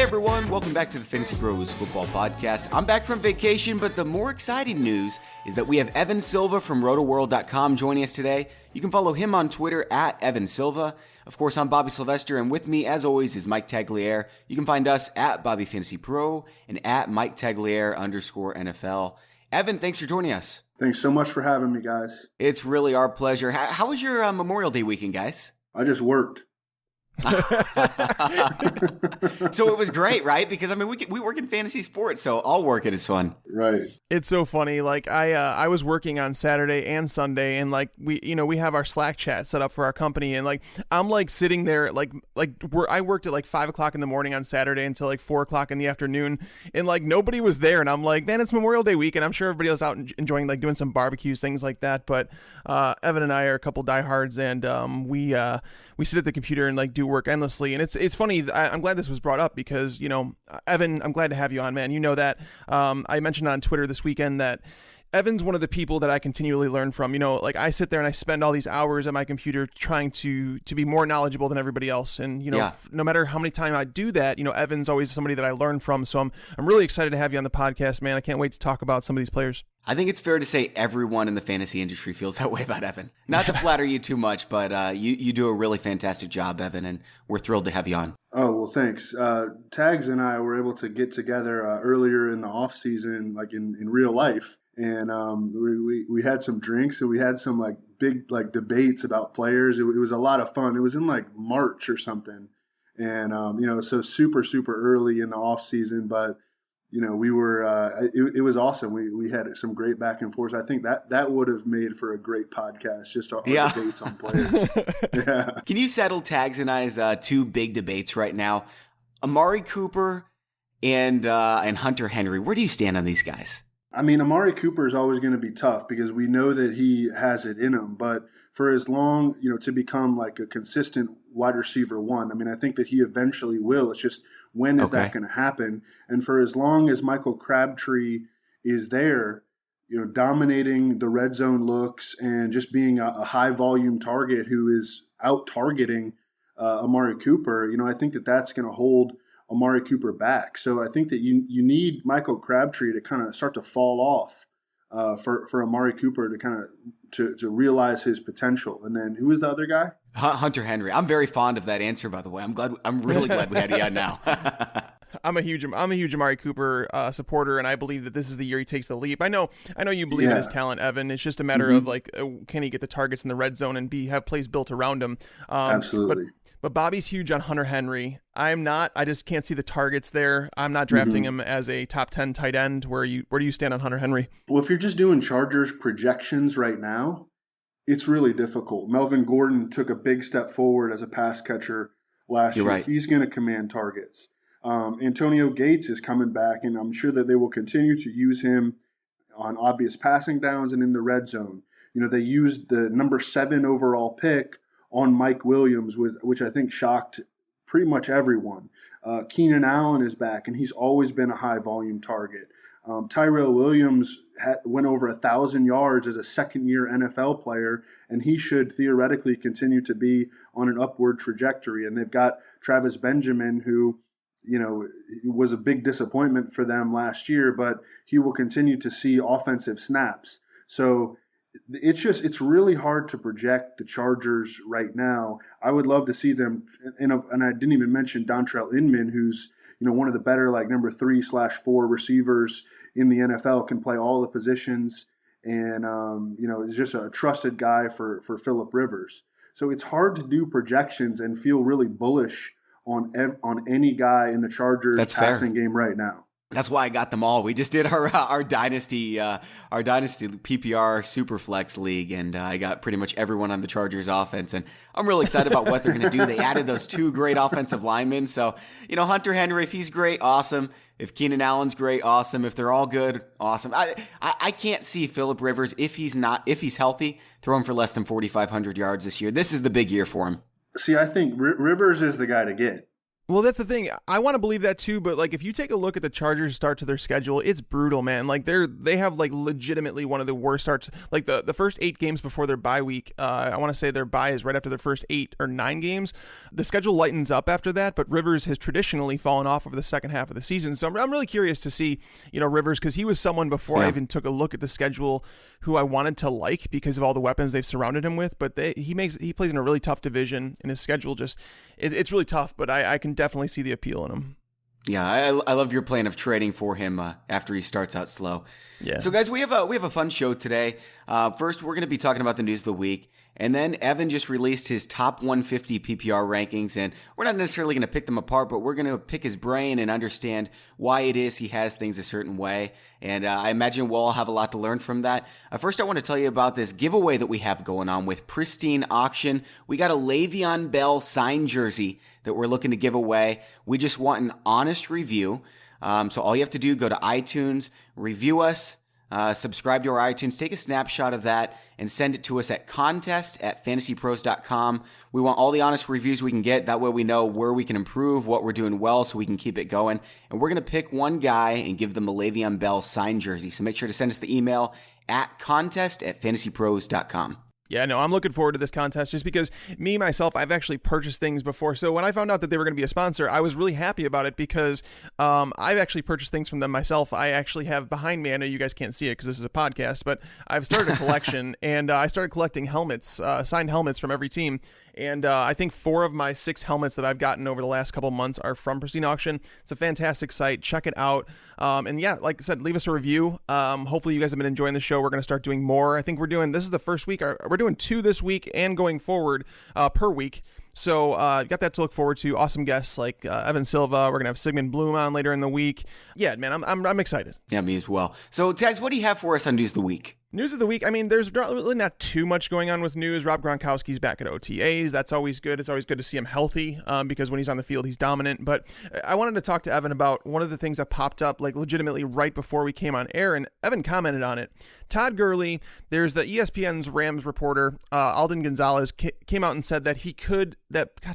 Hey everyone, welcome back to the Fantasy Pros Football Podcast. I'm back from vacation, but the more exciting news is that we have Evan Silva from Rotoworld.com joining us today. You can follow him on Twitter at Evan Silva. Of course, I'm Bobby Sylvester, and with me, as always, is Mike Tagliere. You can find us at Bobby Fantasy Pro and at Mike Tagliere _NFL. Evan, thanks for joining us. Thanks so much for having me, guys. It's really our pleasure. How was your Memorial Day weekend, guys? I just worked. So it was great, right? Because I mean, we work in fantasy sports, so all working is fun. Right. It's so funny. Like I was working on Saturday and Sunday, and like we have our Slack chat set up for our company, and like I'm like sitting there I worked at like 5 o'clock in the morning on Saturday until like 4 o'clock in the afternoon, and like nobody was there, and I'm like, man, it's Memorial Day weekend. I'm sure everybody else out enjoying like doing some barbecues, things like that. But Evan and I are a couple diehards, and we sit at the computer and like do work endlessly. And it's funny. I'm glad this was brought up because, you know, Evan, I'm glad to have you on, man. You know that I mentioned on Twitter this weekend that Evan's one of the people that I continually learn from. You know, like I sit there and I spend all these hours at my computer trying to be more knowledgeable than everybody else. And, you know, no matter how many times I do that, you know, Evan's always somebody that I learn from. So I'm really excited to have you on the podcast, man. I can't wait to talk about some of these players. I think it's fair to say everyone in the fantasy industry feels that way about Evan. Not to flatter you too much, but you do a really fantastic job, Evan, and we're thrilled to have you on. Oh, well, thanks. Tags and I were able to get together earlier in the off season, like in real life. And we had some drinks and we had some like big like debates about players. It was a lot of fun. It was in like March or something. And, you know, so super, super early in the off season, but you know, we were, it was awesome. We had some great back and forth. I think that would have made for a great podcast, just our debates on players. Yeah. Can you settle Tags and I's two big debates right now? Amari Cooper and Hunter Henry. Where do you stand on these guys? I mean, Amari Cooper is always going to be tough because we know that he has it in him. But for as long, you know, to become like a consistent wide receiver one, I mean, I think that he eventually will. It's just when is that going to happen? And for as long as Michael Crabtree is there, you know, dominating the red zone looks and just being a high volume target who is out targeting Amari Cooper, you know, I think that that's going to hold Amari Cooper back. So I think that you need Michael Crabtree to kind of start to fall off for Amari Cooper to kind of to realize his potential. And then who is the other guy? Hunter Henry. I'm very fond of that answer, by the way. I'm really glad we had you on now. I'm a huge Amari Cooper supporter, and I believe that this is the year he takes the leap. I know you believe in his talent, Evan. It's just a matter of like, can he get the targets in the red zone and have plays built around him? Absolutely. But Bobby's huge on Hunter Henry. I'm not. I just can't see the targets there. I'm not drafting him as a top 10 tight end. Where do you stand on Hunter Henry? Well, if you're just doing Chargers projections right now, it's really difficult. Melvin Gordon took a big step forward as a pass catcher last year. Right. He's going to command targets. Antonio Gates is coming back, and I'm sure that they will continue to use him on obvious passing downs and in the red zone. You know, they used the number 7 overall pick on Mike Williams, which I think shocked pretty much everyone. Keenan Allen is back, and he's always been a high-volume target. Tyrell Williams went over 1,000 yards as a second-year NFL player, and he should theoretically continue to be on an upward trajectory. And they've got Travis Benjamin, who, you know, was a big disappointment for them last year, but he will continue to see offensive snaps. So it's really hard to project the Chargers right now. I would love to see them, and I didn't even mention Dontrell Inman, who's, you know, one of the better like number 3/4 receivers in the NFL, can play all the positions, and you know, is just a trusted guy for Phillip Rivers. So it's hard to do projections and feel really bullish on any guy in the Chargers passing game right now. That's why I got them all. We just did our dynasty PPR Superflex league, and I got pretty much everyone on the Chargers offense, and I'm really excited about what they're going to do. They added those 2 great offensive linemen, so you know, Hunter Henry, if he's great, awesome. If Keenan Allen's great, awesome. If they're all good, awesome. I can't see Phillip Rivers, if he's healthy, throwing for less than 4,500 yards this year. This is the big year for him. See, I think Rivers is the guy to get. Well, that's the thing. I want to believe that too, but like if you take a look at the Chargers' start to their schedule, it's brutal, man. Like they have like legitimately one of the worst starts. Like the first 8 games before their bye week, I want to say their bye is right after their first 8 or 9 games. The schedule lightens up after that, but Rivers has traditionally fallen off over the second half of the season. So I'm really curious to see, Rivers, because he was someone before I even took a look at the schedule who I wanted to like because of all the weapons they've surrounded him with. But he plays in a really tough division, and his schedule it's really tough. But I can definitely see the appeal in him. Yeah, I love your plan of trading for him after he starts out slow. Yeah. So guys, we have a fun show today. First, we're going to be talking about the news of the week, and then Evan just released his top 150 PPR rankings, and we're not necessarily going to pick them apart, but we're going to pick his brain and understand why it is he has things a certain way. And I imagine we'll all have a lot to learn from that. First, I want to tell you about this giveaway that we have going on with Pristine Auction. We got a Le'Veon Bell signed jersey that we're looking to give away. We just want an honest review. So all you have to do, go to iTunes, review us, subscribe to our iTunes, take a snapshot of that, and send it to us at contest@fantasypros.com. We want all the honest reviews we can get. That way we know where we can improve, what we're doing well, so we can keep it going. And we're going to pick one guy and give them a Le'Veon Bell signed jersey. So make sure to send us the email at contest@fantasypros.com. Yeah, no, I'm looking forward to this contest just because myself, I've actually purchased things before. So when I found out that they were going to be a sponsor, I was really happy about it because I've actually purchased things from them myself. I actually have behind me, I know you guys can't see it because this is a podcast, but I've started a collection and I started collecting helmets, signed helmets from every team. And I think 4 of my 6 helmets that I've gotten over the last couple months are from Pristine Auction. It's a fantastic site. Check it out. And yeah, like I said, leave us a review. Hopefully you guys have been enjoying the show. We're going to start doing more. I think this is the first week. We're doing 2 this week and going forward per week. So got that to look forward to. Awesome guests like Evan Silva. We're going to have Sigmund Bloom on later in the week. Yeah, man, I'm excited. Yeah, me as well. So Tags, what do you have for us on News of the Week? News of the week. I mean, there's really not too much going on with news. Rob Gronkowski's back at OTAs. That's always good. It's always good to see him healthy because when he's on the field, he's dominant. But I wanted to talk to Evan about one of the things that popped up like legitimately right before we came on air, and Evan commented on it. Todd Gurley, there's the ESPN's Rams reporter, Alden Gonzalez, came out and said that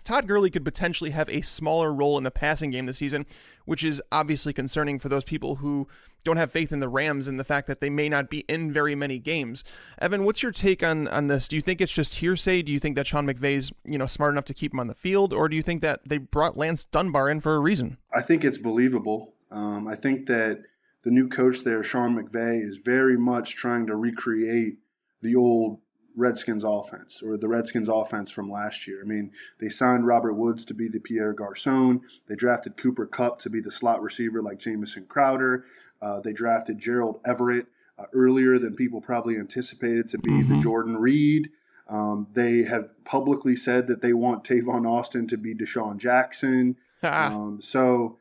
Todd Gurley could potentially have a smaller role in the passing game this season, which is obviously concerning for those people who don't have faith in the Rams and the fact that they may not be in very many games. Evan, what's your take on this? Do you think it's just hearsay? Do you think that Sean McVay's smart enough to keep him on the field, or do you think that they brought Lance Dunbar in for a reason? I think it's believable. I think that the new coach there, Sean McVay, is very much trying to recreate the old Redskins offense, or the Redskins offense from last year. I mean, they signed Robert Woods to be the Pierre Garçon. They drafted Cooper Kupp to be the slot receiver like Jamison Crowder. They drafted Gerald Everett earlier than people probably anticipated to be the Jordan Reed. They have publicly said that they want Tavon Austin to be Deshaun Jackson. So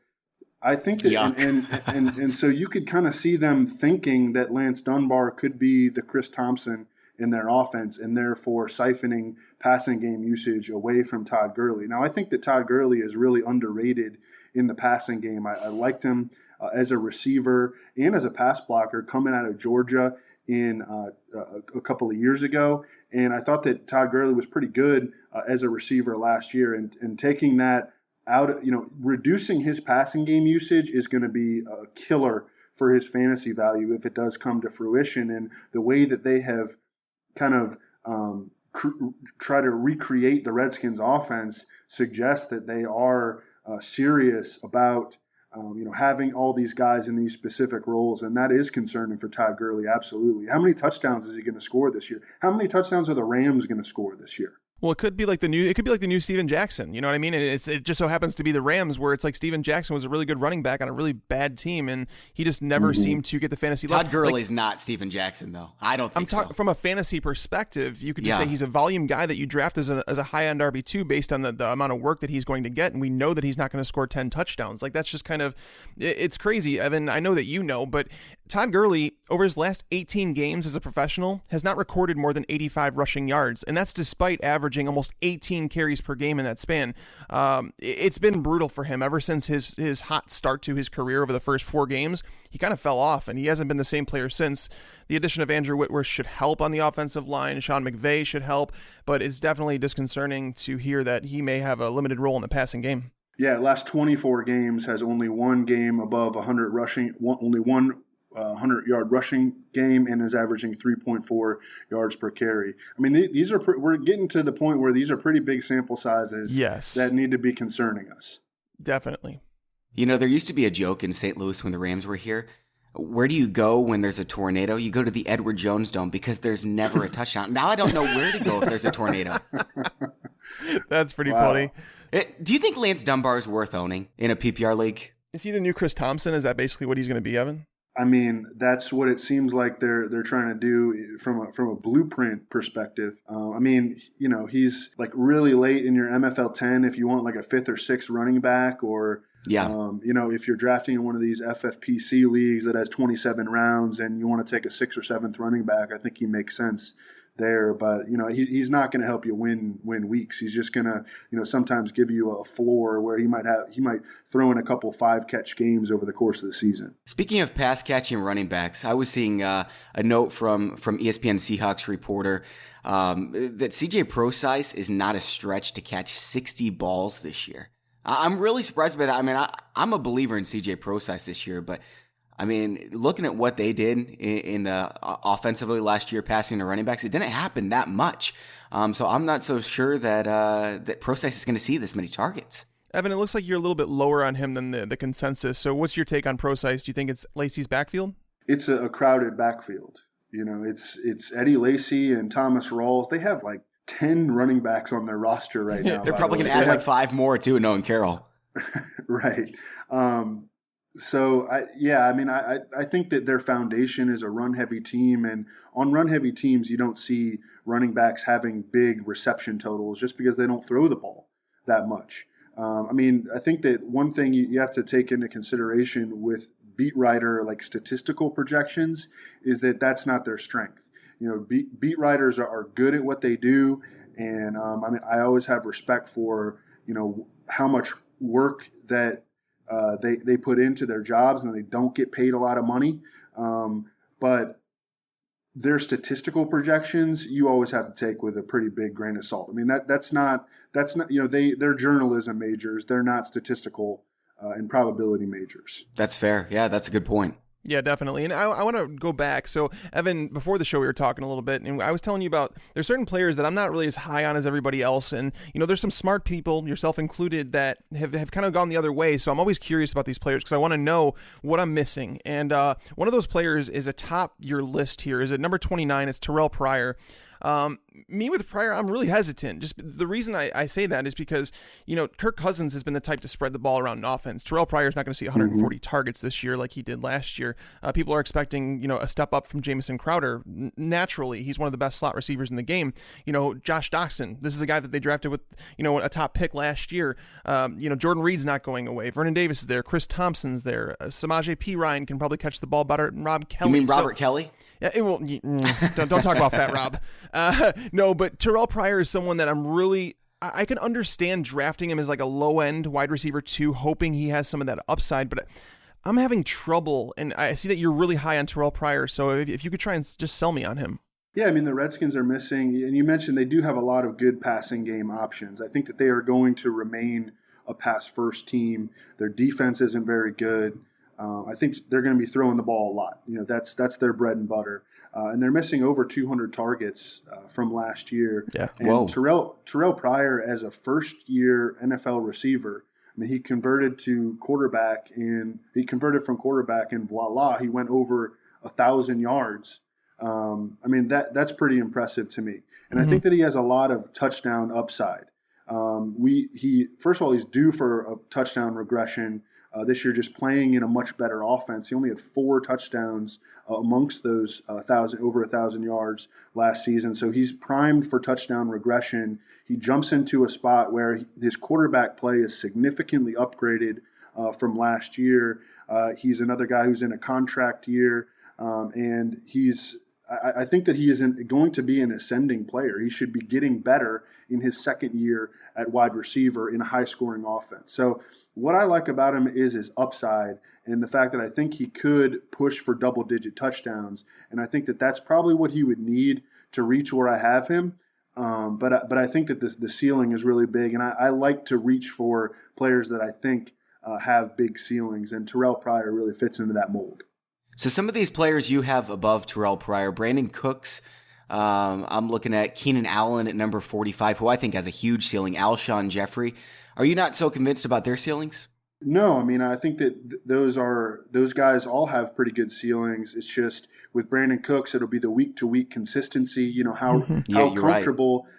I think that, and so you could kind of see them thinking that Lance Dunbar could be the Chris Thompson in their offense, and therefore siphoning passing game usage away from Todd Gurley. Now, I think that Todd Gurley is really underrated in the passing game. I liked him as a receiver and as a pass blocker coming out of Georgia in a couple of years ago, and I thought that Todd Gurley was pretty good as a receiver last year, and taking that out, reducing his passing game usage is going to be a killer for his fantasy value if it does come to fruition. And the way that they have kind of try to recreate the Redskins offense suggests that they are serious about having all these guys in these specific roles, and that is concerning for Todd Gurley. Absolutely. How many touchdowns is he going to score this year? How many touchdowns are the Rams going to score this year? Well, it could be like the new Steven Jackson. You know what I mean? It just so happens to be the Rams, where it's like Steven Jackson was a really good running back on a really bad team, and he just never seemed to get the fantasy love. Todd Gurley's not Steven Jackson, though. I don't think I'm talking so. From a fantasy perspective, you could just say he's a volume guy that you draft as a high-end RB2 based on the amount of work that he's going to get, and we know that he's not going to score 10 touchdowns. Like, that's just kind of – it's crazy, Evan. I know that you know, but Todd Gurley, over his last 18 games as a professional, has not recorded more than 85 rushing yards, and that's despite averaging almost 18 carries per game in that span. It's been brutal for him ever since his hot start to his career over the first 4 games. He kind of fell off, and he hasn't been the same player since. The addition of Andrew Whitworth should help on the offensive line. Sean McVay should help, but it's definitely disconcerting to hear that he may have a limited role in the passing game. Yeah, last 24 games has only one game above 100 rushing, only one 100-yard rushing game, and is averaging 3.4 yards per carry. I mean, these are we're getting to the point where these are pretty big sample sizes Yes, that need to be concerning us. definitely. There used to be a joke in St. Louis when the Rams were here. Where do you go when there's a tornado? You go to the Edward Jones Dome because there's never a touchdown. Now I don't know where to go if there's a tornado. That's pretty Wow. funny. Do you think Lance Dunbar is worth owning in a PPR league? Is he the new Chris Thompson? Is that basically what he's going to be, Evan? I mean, that's what it seems like they're trying to do from a blueprint perspective. I mean, he's like really late in your MFL 10 if you want like a 5th or 6th running back, or if you're drafting in one of these FFPC leagues that has 27 rounds and you want to take a 6th or 7th running back, I think he makes sense there. But he's not going to help you win weeks. He's just going to sometimes give you a floor where he might throw in a couple 5-catch games over the course of the season. Speaking of pass catching running backs, I was seeing a note from ESPN Seahawks reporter that CJ Procise is not a stretch to catch 60 balls this year. I'm really surprised by that. I mean, I'm a believer in CJ Procise this year, but I mean, looking at what they did in the offensively last year, passing to running backs, it didn't happen that much. So I'm not so sure that Procise is going to see this many targets. Evan, it looks like you're a little bit lower on him than the consensus. So what's your take on Procise? Do you think it's Lacy's backfield? It's a crowded backfield. It's Eddie Lacy and Thomas Rawls. They have like 10 running backs on their roster right now. They're probably going to add like 5 more too, knowing Carroll. Right. So I think that their foundation is a run-heavy team, and on run-heavy teams, you don't see running backs having big reception totals just because they don't throw the ball that much. I think that one thing you have to take into consideration with beat writer like statistical projections is that that's not their strength. Beat writers are good at what they do, and I always have respect for how much work that they put into their jobs, and they don't get paid a lot of money. But their statistical projections, you always have to take with a pretty big grain of salt. I mean, that's not they're journalism majors. They're not statistical and probability majors. That's fair. Yeah, that's a good point. Yeah, definitely. And I want to go back. So, Evan, before the show, we were talking a little bit, and I was telling you about there's certain players that I'm not really as high on as everybody else. And, there's some smart people, yourself included, that have kind of gone the other way. So I'm always curious about these players because I want to know what I'm missing. And one of those players is atop your list here. Is at number 29. It's Terrelle Pryor. Me with Pryor, I'm really hesitant. Just the reason I say that is because, Kirk Cousins has been the type to spread the ball around in offense. Terrelle Pryor is not going to see 140 targets this year like he did last year. People are expecting, a step up from Jamison Crowder. Naturally, he's one of the best slot receivers in the game. Josh Doxson, this is a guy that they drafted with, a top pick last year. Jordan Reed's not going away. Vernon Davis is there. Chris Thompson's there. Samaje Perine can probably catch the ball better than Rob Kelly. You mean Robert Kelly? Yeah, don't talk about Fat Rob. No, but Terrelle Pryor is someone that I can understand drafting him as like a low-end wide receiver too, hoping he has some of that upside, but I'm having trouble, and I see that you're really high on Terrelle Pryor, so if you could try and just sell me on him. Yeah, I mean, the Redskins are missing, and you mentioned they do have a lot of good passing game options. I think that they are going to remain a pass-first team. Their defense isn't very good. I think they're going to be throwing the ball a lot. That's their bread and butter. And they're missing over 200 targets from last year. Yeah. And Whoa. Terrelle Pryor, as a first-year NFL receiver, I mean, he converted from quarterback, and voila, he went over 1,000 yards. That's pretty impressive to me. And I think that he has a lot of touchdown upside. First of all, he's due for a touchdown regression this year, just playing in a much better offense. He only had 4 touchdowns amongst those over 1,000 yards last season. So he's primed for touchdown regression. He jumps into a spot where his quarterback play is significantly upgraded from last year. He's another guy who's in a contract year, and I think that he isn't going to be an ascending player. He should be getting better in his second year at wide receiver in a high-scoring offense. So what I like about him is his upside and the fact that I think he could push for double-digit touchdowns, and I think that that's probably what he would need to reach where I have him. But I think that the ceiling is really big, and I like to reach for players that I think have big ceilings, and Terrelle Pryor really fits into that mold. So some of these players you have above Terrelle Pryor, Brandon Cooks. I'm looking at Keenan Allen at number 45, who I think has a huge ceiling. Alshon Jeffrey. Are you not so convinced about their ceilings? No, I mean, I think that those guys all have pretty good ceilings. It's just with Brandon Cooks, it'll be the week to week consistency. You know, Yeah, you're right.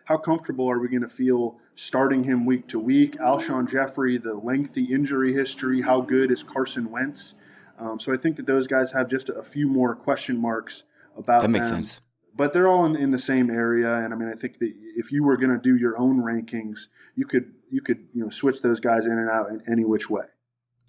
how comfortable are we going to feel starting him week to week? Alshon Jeffrey, the lengthy injury history, how good is Carson Wentz? So I think that those guys have just a few more question marks about That makes them. sense. But they're all in the same area, and I mean, I think that if you were going to do your own rankings, you could switch those guys in and out in any which way.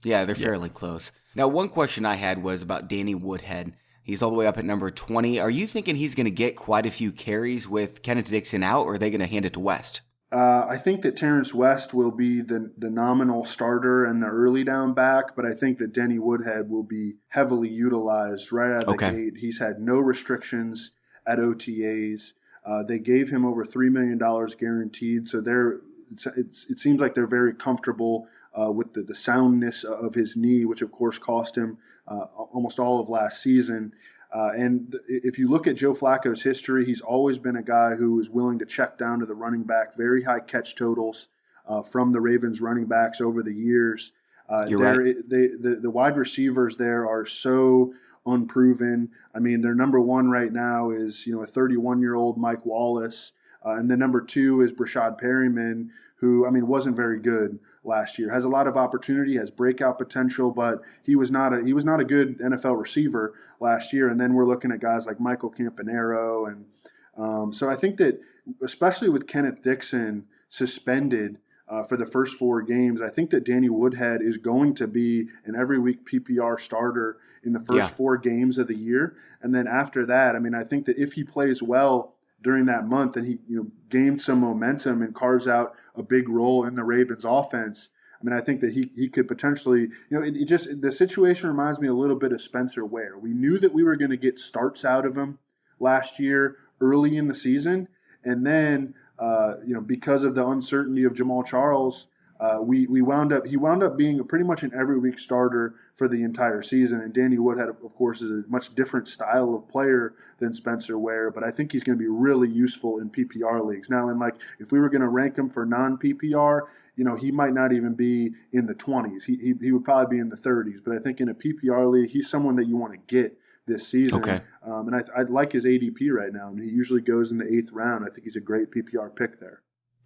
Yeah, they're fairly close. Now, one question I had was about Danny Woodhead. He's all the way up at number 20. Are you thinking he's going to get quite a few carries with Kenneth Dixon out, or are they going to hand it to West? I think that Terrence West will be the nominal starter and the early down back, but I think that Denny Woodhead will be heavily utilized right out of the gate. He's had no restrictions at OTAs. They gave him over $3 million guaranteed, so it seems like they're very comfortable with the soundness of his knee, which of course cost him almost all of last season. And if you look at Joe Flacco's history, he's always been a guy who is willing to check down to the running back, very high catch totals from the Ravens running backs over the years. You're right. The wide receivers there are so unproven. I mean, their number one right now is a 31-year-old Mike Wallace, and then number two is Brashad Perryman, who wasn't very good last year. Has a lot of opportunity, has breakout potential, but he was not a good NFL receiver last year. And then we're looking at guys like Michael Campanaro, and so I think that especially with Kenneth Dixon suspended for the first 4 games, I think that Danny Woodhead is going to be an every week PPR starter in the first 4 games of the year. And then after that, I think that if he plays well during that month and he gains some momentum and carves out a big role in the Ravens offense, I think that he could potentially, the situation reminds me a little bit of Spencer Ware. We knew that we were going to get starts out of him last year early in the season, and then because of the uncertainty of Jamal Charles, he wound up being pretty much an every week starter for the entire season. And Danny Woodhead, of course, is a much different style of player than Spencer Ware, but I think he's going to be really useful in PPR leagues. Now, if we were going to rank him for non-PPR, he might not even be in the 20s. He would probably be in the 30s. But I think in a PPR league, he's someone that you want to get this season. Okay. And I like his ADP right now. He usually goes in the 8th round. I think he's a great PPR pick there.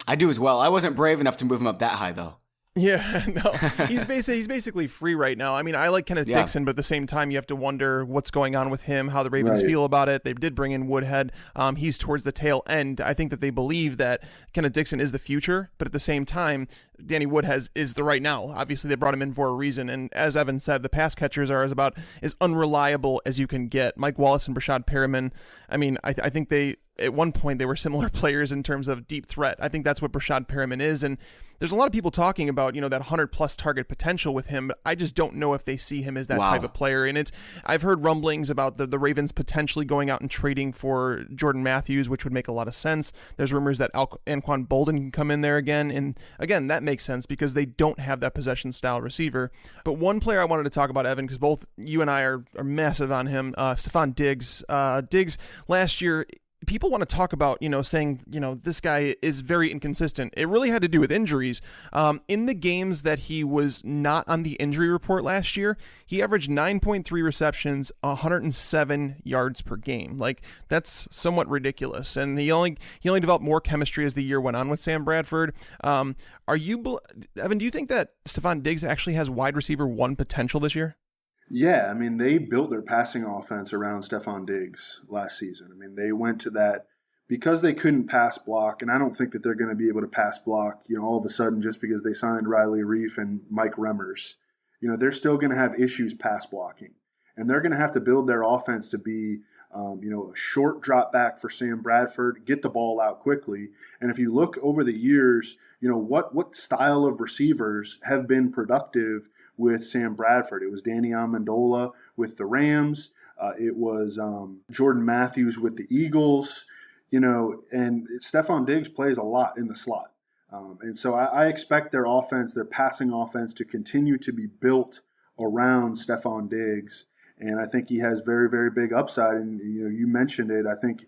I do as well. I wasn't brave enough to move him up that high, though. Yeah, no, he's basically free right now. I like Kenneth Dixon, but at the same time, you have to wonder what's going on with him, how the Ravens feel about it. They did bring in Woodhead. He's towards the tail end. I think that they believe that Kenneth Dixon is the future, but at the same time, Danny Woodhead is the right now. Obviously, they brought him in for a reason, and as Evan said, the pass catchers are as unreliable as you can get. Mike Wallace and Brashad Perriman. I think at one point they were similar players in terms of deep threat. I think that's what Brashad Perriman is, and there's a lot of people talking about, that 100-plus target potential with him, but I just don't know if they see him as that type of player. And I've heard rumblings about the Ravens potentially going out and trading for Jordan Matthews, which would make a lot of sense. There's rumors that Anquan Bolden can come in there again, and again, that makes sense because they don't have that possession-style receiver. But one player I wanted to talk about, Evan, because both you and I are massive on him, Stefon Diggs. Diggs, last year, people want to talk about, saying, this guy is very inconsistent. It really had to do with injuries. In the games that he was not on the injury report last year, he averaged 9.3 receptions, 107 yards per game. That's somewhat ridiculous. And he only developed more chemistry as the year went on with Sam Bradford. Evan, do you think that Stefon Diggs actually has wide receiver 1 potential this year? Yeah, they built their passing offense around Stefon Diggs last season. They went to that because they couldn't pass block, and I don't think that they're going to be able to pass block, all of a sudden just because they signed Riley Reif and Mike Remmers. They're still going to have issues pass blocking, and they're going to have to build their offense to be, a short drop back for Sam Bradford, get the ball out quickly. And if you look over the years, what style of receivers have been productive with Sam Bradford? It was Danny Amendola with the Rams. It was Jordan Matthews with the Eagles. and Stefon Diggs plays a lot in the slot. And so I expect their offense, their passing offense, to continue to be built around Stefon Diggs. And I think he has very, very big upside. And, you mentioned it. I think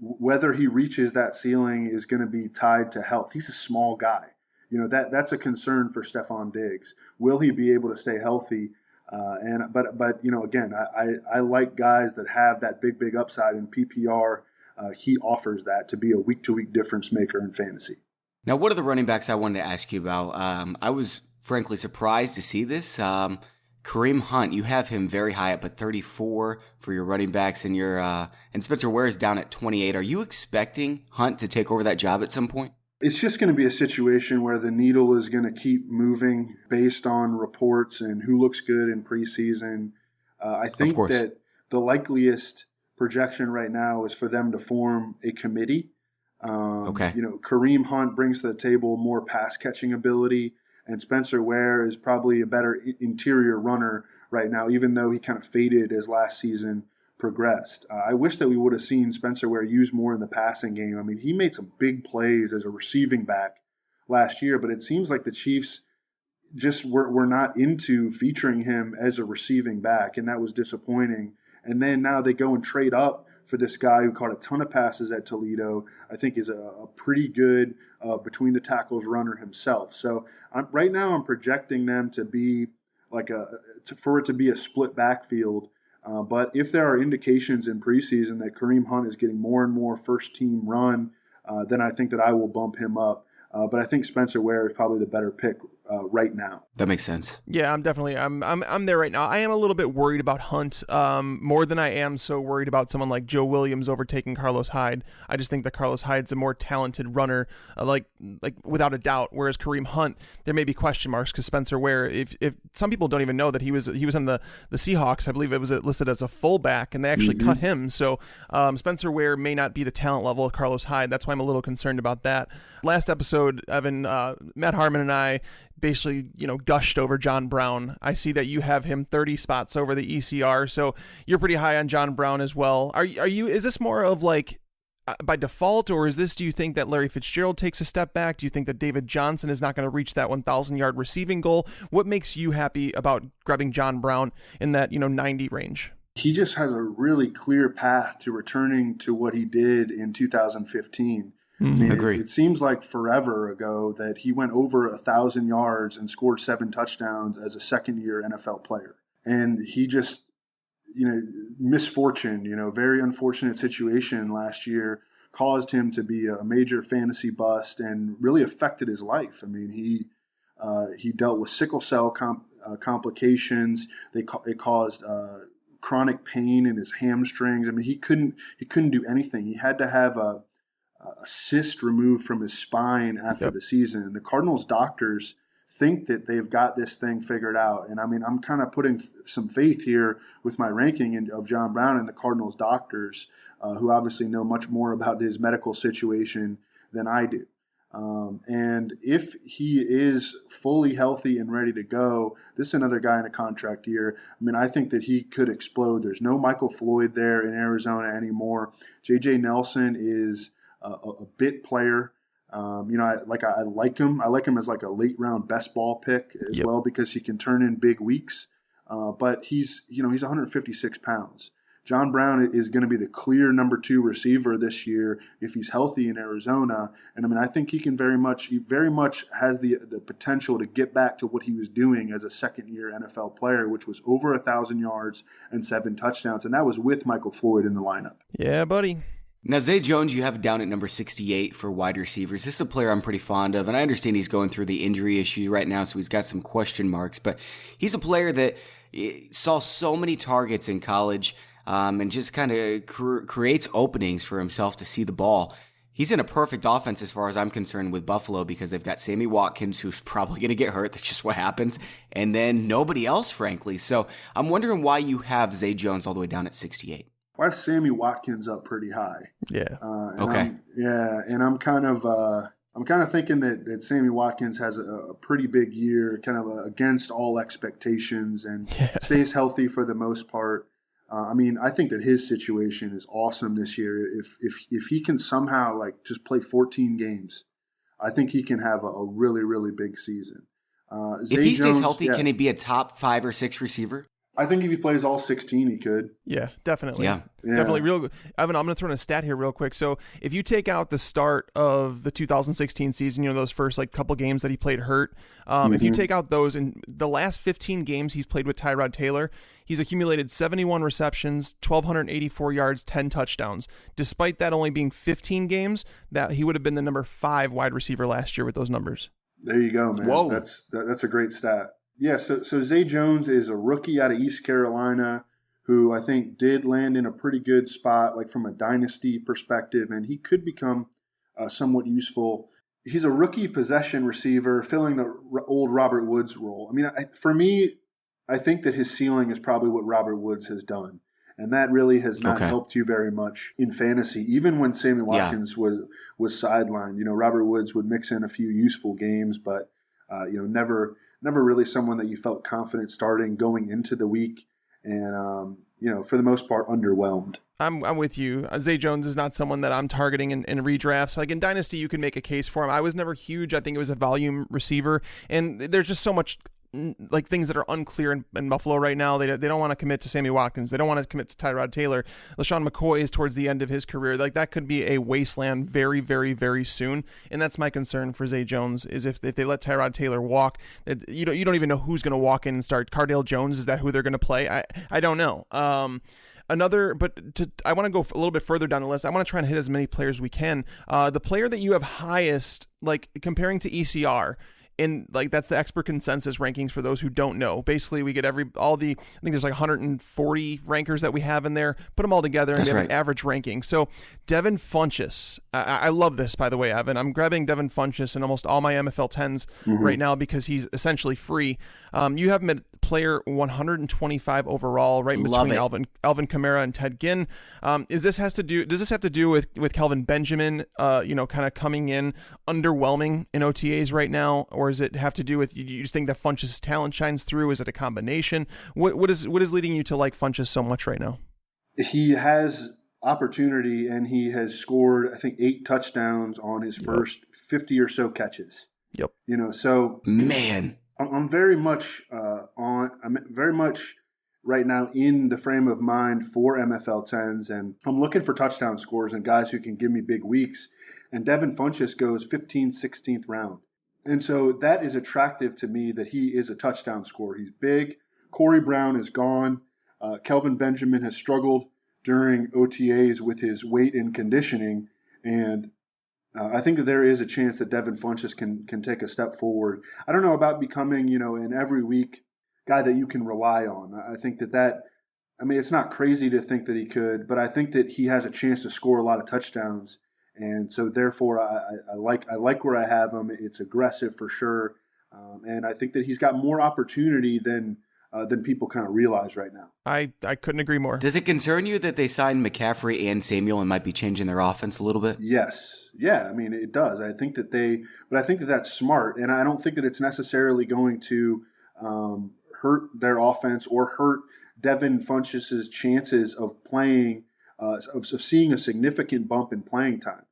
whether he reaches that ceiling is going to be tied to health. He's a small guy. That's a concern for Stefon Diggs. Will he be able to stay healthy? But again, I like guys that have that big upside in PPR. He offers that to be a week-to-week difference maker in fantasy. Now, one of the running backs I wanted to ask you about, I was frankly surprised to see this. Kareem Hunt, you have him very high up at 34 for your running backs, and and Spencer Ware is down at 28. Are you expecting Hunt to take over that job at some point? It's just going to be a situation where the needle is going to keep moving based on reports and who looks good in preseason. I think that the likeliest projection right now is for them to form a committee. Kareem Hunt brings to the table more pass catching ability, and Spencer Ware is probably a better interior runner right now, even though he kind of faded as last season progressed. I wish that we would have seen Spencer Ware used more in the passing game. I mean, he made some big plays as a receiving back last year, but it seems like the Chiefs just were not into featuring him as a receiving back, and that was disappointing. And then now they go and trade up for this guy who caught a ton of passes at Toledo. I think is a pretty good between the tackles runner himself. So right now I'm projecting them to be for it to be a split backfield. But if there are indications in preseason that Kareem Hunt is getting more and more first team run, then I think that I will bump him up. But I think Spencer Ware is probably the better pick right now. That makes sense. Yeah, I'm there right now. I am a little bit worried about Hunt, more than I am so worried about someone like Joe Williams overtaking Carlos Hyde. I just think that Carlos Hyde's a more talented runner, like without a doubt. Whereas Kareem Hunt, there may be question marks because Spencer Ware, if some people don't even know that he was in the Seahawks, I believe it was listed as a fullback, and they actually cut him. So Spencer Ware may not be the talent level of Carlos Hyde. That's why I'm a little concerned about that. Last episode, Evan, Matt Harmon and I basically, gushed over John Brown. I see that you have him 30 spots over the ECR, so you're pretty high on John Brown as well. Are you? Is this more of like by default, or do you think that Larry Fitzgerald takes a step back? Do you think that David Johnson is not going to reach that 1,000-yard receiving goal? What makes you happy about grabbing John Brown in that 90 range? He just has a really clear path to returning to what he did in 2015. Agreed. It seems like forever ago that he went over 1,000 yards and scored 7 touchdowns as a second-year NFL player. And he just, misfortune, very unfortunate situation last year caused him to be a major fantasy bust and really affected his life. I mean, he dealt with sickle cell complications. It caused chronic pain in his hamstrings. I mean, he couldn't do anything. He had to have a cyst removed from his spine after the season. The Cardinals doctors think that they've got this thing figured out. And I mean, I'm kind of putting some faith here with my ranking of John Brown and the Cardinals doctors, who obviously know much more about his medical situation than I do. And if he is fully healthy and ready to go, this is another guy in a contract year. I mean, I think that he could explode. There's no Michael Floyd there in Arizona anymore. J.J. Nelson is a bit player. I like him. I like him as like a late round best ball pick as well, because he can turn in big weeks. But he's 156 pounds. John Brown is going to be the clear number 2 receiver this year if he's healthy in Arizona. And I mean, I think he very much has the potential to get back to what he was doing as a second-year NFL player, which was over 1,000 yards and 7 touchdowns. And that was with Michael Floyd in the lineup. Yeah, buddy. Now, Zay Jones, you have down at number 68 for wide receivers. This is a player I'm pretty fond of, and I understand he's going through the injury issue right now, so he's got some question marks. But he's a player that saw so many targets in college and just kind of creates openings for himself to see the ball. He's in a perfect offense as far as I'm concerned with Buffalo, because they've got Sammy Watkins, who's probably going to get hurt. That's just what happens. And then nobody else, frankly. So I'm wondering why you have Zay Jones all the way down at 68. I have Sammy Watkins up pretty high. Yeah. Okay. I'm kind of thinking that Sammy Watkins has a pretty big year, kind of against all expectations, and stays healthy for the most part. I think that his situation is awesome this year. If he can somehow just play 14 games, I think he can have a really, really big season. If he stays healthy, can he be a top 5 or 6 receiver? I think if he plays all 16, he could. Yeah, definitely. Yeah. Definitely. Real good. Evan, I'm going to throw in a stat here real quick. So if you take out the start of the 2016 season, those first couple games that he played hurt, if you take out those, in the last 15 games he's played with Tyrod Taylor, he's accumulated 71 receptions, 1,284 yards, 10 touchdowns. Despite that only being 15 games, that he would have been the number 5 wide receiver last year with those numbers. There you go, man. Whoa. That's a great stat. Yeah, so Zay Jones is a rookie out of East Carolina who I think did land in a pretty good spot, from a dynasty perspective, and he could become somewhat useful. He's a rookie possession receiver filling the old Robert Woods role. For me, I think that his ceiling is probably what Robert Woods has done, and that really has not helped you very much in fantasy. Even when Sammy Watkins was sidelined, Robert Woods would mix in a few useful games, but never really someone that you felt confident starting going into the week, and for the most part underwhelmed. I'm with you. Zay Jones is not someone that I'm targeting in redrafts. In Dynasty, you can make a case for him. I was never huge. I think it was a volume receiver, and there's just so much things that are unclear in Buffalo right now. They don't want to commit to Sammy Watkins. They don't want to commit to Tyrod Taylor. LaShawn McCoy is towards the end of his career. That could be a wasteland very, very, very soon. And that's my concern for Zay Jones is if they let Tyrod Taylor walk, you don't even know who's going to walk in and start. Cardale Jones, is that who they're going to play? I don't know. I want to go a little bit further down the list. I want to try and hit as many players as we can. The player that you have highest, comparing to ECR, and that's the expert consensus rankings for those who don't know. Basically, we get I think there's 140 rankers that we have in there, put them all together and have an average ranking. So Devin Funchess, I love this, by the way, Evan. I'm grabbing Devin Funchess in almost all my MFL 10s right now because he's essentially free. You have him at player 125 overall, right between Alvin Kamara and Ted Ginn. Does this have to do with Kelvin Benjamin, kind of coming in underwhelming in OTAs right now, or does it have to do with you just think that Funchess' talent shines through? Is it a combination? What is leading you to like Funchess so much right now? He has opportunity, and he has scored, I think, 8 touchdowns on his first 50 or so catches. Yep. So man, I'm very much right now in the frame of mind for MFL 10s, and I'm looking for touchdown scores and guys who can give me big weeks. And Devin Funchess goes 15th, 16th round. And so that is attractive to me that he is a touchdown scorer. He's big. Corey Brown is gone. Kelvin Benjamin has struggled during OTAs with his weight and conditioning. And I think that there is a chance that Devin Funchess can take a step forward. I don't know about becoming, an every week guy that you can rely on. I think it's not crazy to think that he could, but I think that he has a chance to score a lot of touchdowns. And so therefore I like where I have him. It's aggressive for sure. And I think that he's got more opportunity than people kind of realize right now. I couldn't agree more. Does it concern you that they signed McCaffrey and Samuel and might be changing their offense a little bit? Yes. Yeah, it does. I think that that's smart, and I don't think that it's necessarily going to hurt their offense or hurt Devin Funchess' chances of playing, of seeing a significant bump in playing time.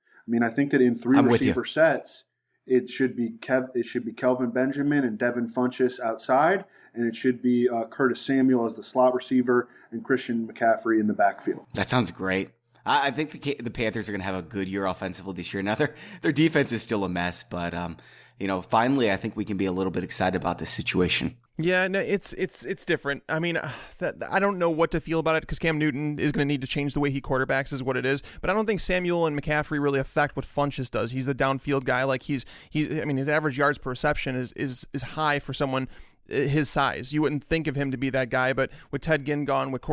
I think that in 3 receiver sets, it should be Kelvin Benjamin and Devin Funchess outside, and it should be Curtis Samuel as the slot receiver and Christian McCaffrey in the backfield. That sounds great. I think the Panthers are going to have a good year offensively this year. Now their defense is still a mess, but finally I think we can be a little bit excited about this situation. Yeah, no, it's different. I don't know what to feel about it because Cam Newton is going to need to change the way he quarterbacks is what it is. But I don't think Samuel and McCaffrey really affect what Funchess does. He's the downfield guy. His average yards per reception is high for someone his size. You wouldn't think of him to be that guy, but with Ted Ginn gone, with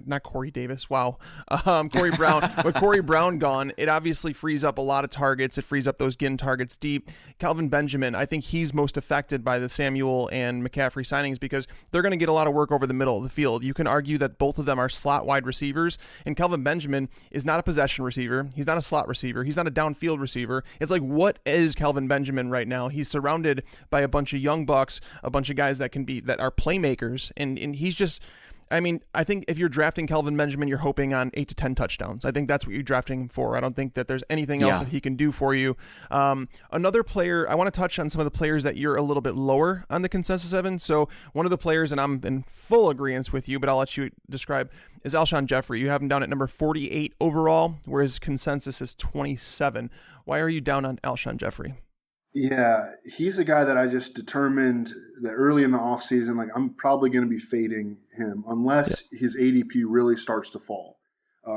not Corey Davis. Wow. Corey Brown. With Corey Brown gone, it obviously frees up a lot of targets. It frees up those Ginn targets deep. Calvin Benjamin, I think he's most affected by the Samuel and McCaffrey signings because they're going to get a lot of work over the middle of the field. You can argue that both of them are slot wide receivers, and Calvin Benjamin is not a possession receiver. He's not a slot receiver. He's not a downfield receiver. It's like, what is Calvin Benjamin right now? He's surrounded by a bunch of young bucks, a bunch of guys that are playmakers, and he's just... I mean, I think if you're drafting Kelvin Benjamin, you're hoping on 8 to 10 touchdowns. I think that's what you're drafting him for. I don't think that there's anything else that he can do for you. Another player, I want to touch on some of the players that you're a little bit lower on the consensus, Evan. So one of the players, and I'm in full agreement with you, but I'll let you describe, is Alshon Jeffrey. You have him down at number 48 overall, whereas consensus is 27. Why are you down on Alshon Jeffrey? Yeah, he's a guy that I just determined that early in the offseason, like I'm probably going to be fading him unless his ADP really starts to fall.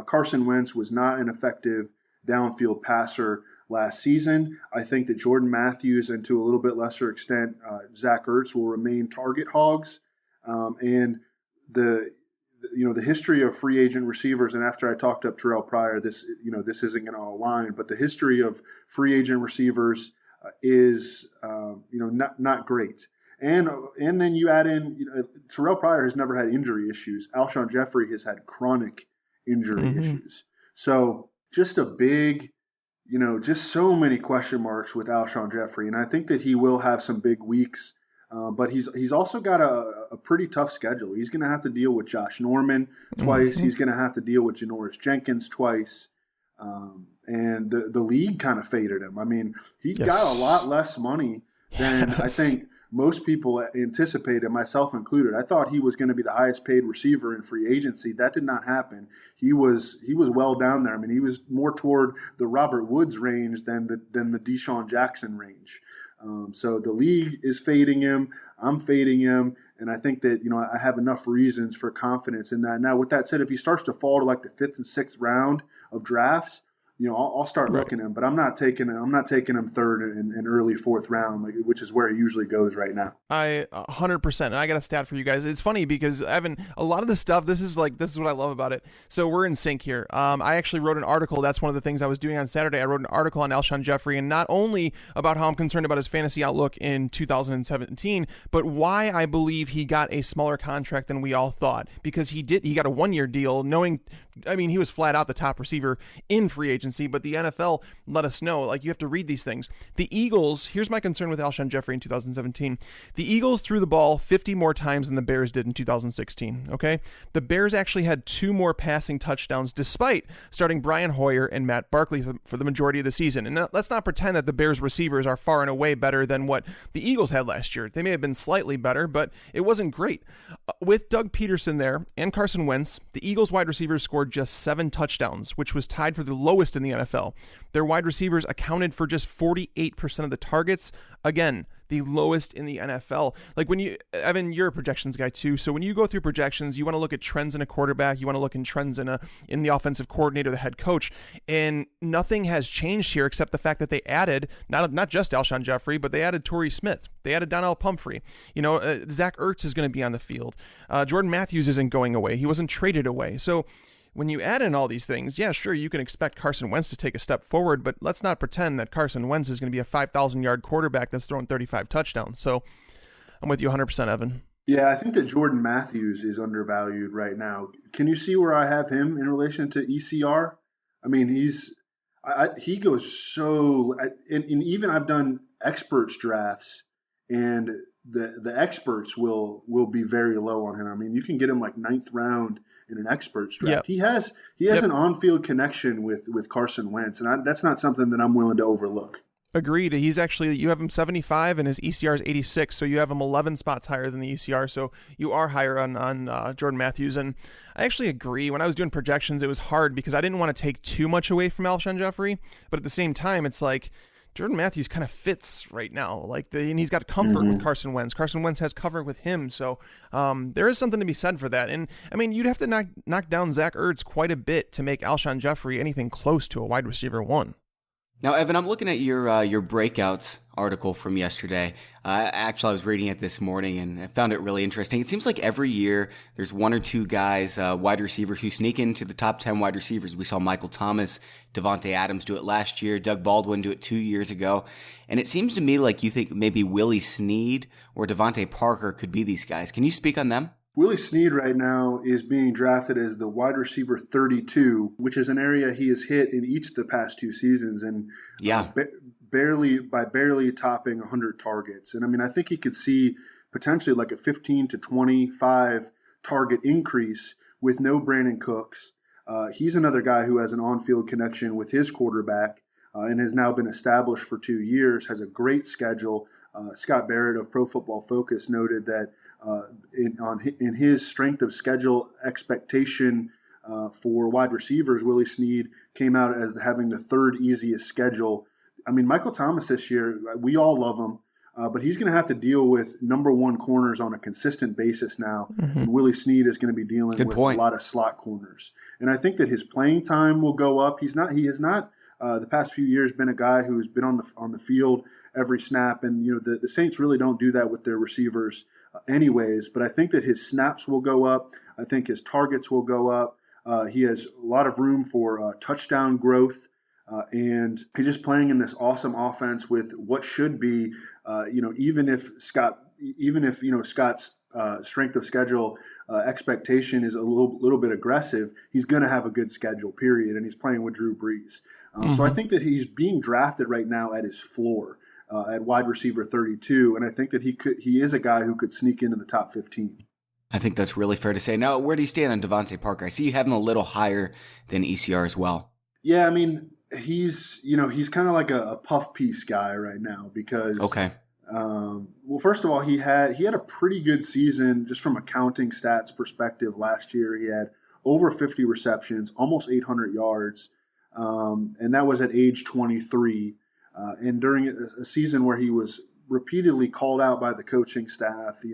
Carson Wentz was not an effective downfield passer last season. I think that Jordan Matthews and to a little bit lesser extent, Zach Ertz will remain target hogs. And the history of free agent receivers, and after I talked up Terrelle Pryor, this isn't going to align, but the history of free agent receivers is not great. And then you add in, Terrelle Pryor has never had injury issues. Alshon Jeffrey has had chronic injury issues. So just a big, just so many question marks with Alshon Jeffrey. And I think that he will have some big weeks, but he's also got a pretty tough schedule. He's going to have to deal with Josh Norman twice. He's going to have to deal with Janoris Jenkins twice. And the league kind of faded him. I mean, he got a lot less money than I think most people anticipated, myself included. I thought he was going to be the highest paid receiver in free agency. That did not happen. He was well down there. I mean, he was more toward the Robert Woods range than the Deshaun Jackson range. So the league is fading him. I'm fading him. And I think that, I have enough reasons for confidence in that. Now, with that said, if he starts to fall to like the 5th and 6th round of drafts, I'll start looking at him, but I'm not taking him 3rd and early 4th round, which is where he usually goes right now. I 100%. And I got a stat for you guys. It's funny because Evan, a lot of the stuff, this is what I love about it. So we're in sync here. I actually wrote an article. That's one of the things I was doing on Saturday. I wrote an article on Alshon Jeffrey, and not only about how I'm concerned about his fantasy outlook in 2017, but why I believe he got a smaller contract than we all thought, because he got a 1-year deal he was flat out the top receiver in free agency, but the NFL let us know, you have to read these things. The Eagles, here's my concern with Alshon Jeffrey in 2017. The Eagles threw the ball 50 more times than the Bears did in 2016, okay? The Bears actually had 2 more passing touchdowns despite starting Brian Hoyer and Matt Barkley for the majority of the season. And let's not pretend that the Bears receivers are far and away better than what the Eagles had last year. They may have been slightly better, but it wasn't great. With Doug Peterson there and Carson Wentz, the Eagles wide receivers scored just 7 touchdowns, which was tied for the lowest in the NFL. Their wide receivers accounted for just 48% of the targets. Again, the lowest in the NFL. Evan, you're a projections guy too. So when you go through projections, you want to look at trends in a quarterback. You want to look in trends in the offensive coordinator, the head coach, and nothing has changed here except the fact that they added not just Alshon Jeffrey, but they added Torrey Smith. They added Donnell Pumphrey. Zach Ertz is going to be on the field. Jordan Matthews isn't going away. He wasn't traded away. So when you add in all these things, yeah, sure, you can expect Carson Wentz to take a step forward, but let's not pretend that Carson Wentz is going to be a 5,000-yard quarterback that's throwing 35 touchdowns. So I'm with you 100%, Evan. Yeah, I think that Jordan Matthews is undervalued right now. Can you see where I have him in relation to ECR? I mean, he goes so – and even I've done experts drafts, and the experts will be very low on him. I mean, you can get him 9th round in an experts draft. Yep. He has an on-field connection with Carson Wentz, and that's not something that I'm willing to overlook. Agreed. He's actually, you have him 75 and his ECR is 86, so you have him 11 spots higher than the ECR, so you are higher on Jordan Matthews. And I actually agree. When I was doing projections, it was hard because I didn't want to take too much away from Alshon Jeffrey, but at the same time, it's Jordan Matthews kind of fits right now, and he's got comfort with Carson Wentz. Carson Wentz has cover with him, so there is something to be said for that. And I mean, you'd have to knock down Zach Ertz quite a bit to make Alshon Jeffrey anything close to a wide receiver 1. Now, Evan, I'm looking at your Breakouts article from yesterday. Actually, I was reading it this morning, and I found it really interesting. It seems like every year there's 1 or 2 guys, wide receivers, who sneak into the top 10 wide receivers. We saw Michael Thomas, Devontae Adams do it last year, Doug Baldwin do it 2 years ago. And it seems to me like you think maybe Willie Snead or Devontae Parker could be these guys. Can you speak on them? Willie Snead right now is being drafted as the wide receiver 32, which is an area he has hit in each of the past 2 seasons, and barely topping 100 targets. And I mean, I think he could see potentially a 15 to 25 target increase with no Brandon Cooks. He's another guy who has an on-field connection with his quarterback and has now been established for 2 years, has a great schedule. Scott Barrett of Pro Football Focus noted that in his strength of schedule expectation for wide receivers, Willie Snead came out as having the 3rd easiest schedule. I mean, Michael Thomas this year, we all love him, but he's going to have to deal with number 1 corners on a consistent basis now. Mm-hmm. And Willie Snead is going to be dealing with a lot of slot corners. And I think that his playing time will go up. He has not the past few years been a guy who's been on the field every snap. And, the Saints really don't do that with their receivers anyways. But I think that his snaps will go up. I think his targets will go up. He has a lot of room for touchdown growth. And he's just playing in this awesome offense with what should be, even if Scott's strength of schedule expectation is a little bit aggressive, he's going to have a good schedule, period. And he's playing with Drew Brees. So I think that he's being drafted right now at his floor at wide receiver 32. And I think that he is a guy who could sneak into the top 15. I think that's really fair to say. Now, where do you stand on Devontae Parker? I see you have him a little higher than ECR as well. Yeah, I mean, he's kind of like a puff piece guy right now because well, first of all, he had a pretty good season just from a counting stats perspective last year. He had over 50 receptions, almost 800 yards, and that was at age 23. And during a season where he was repeatedly called out by the coaching staff,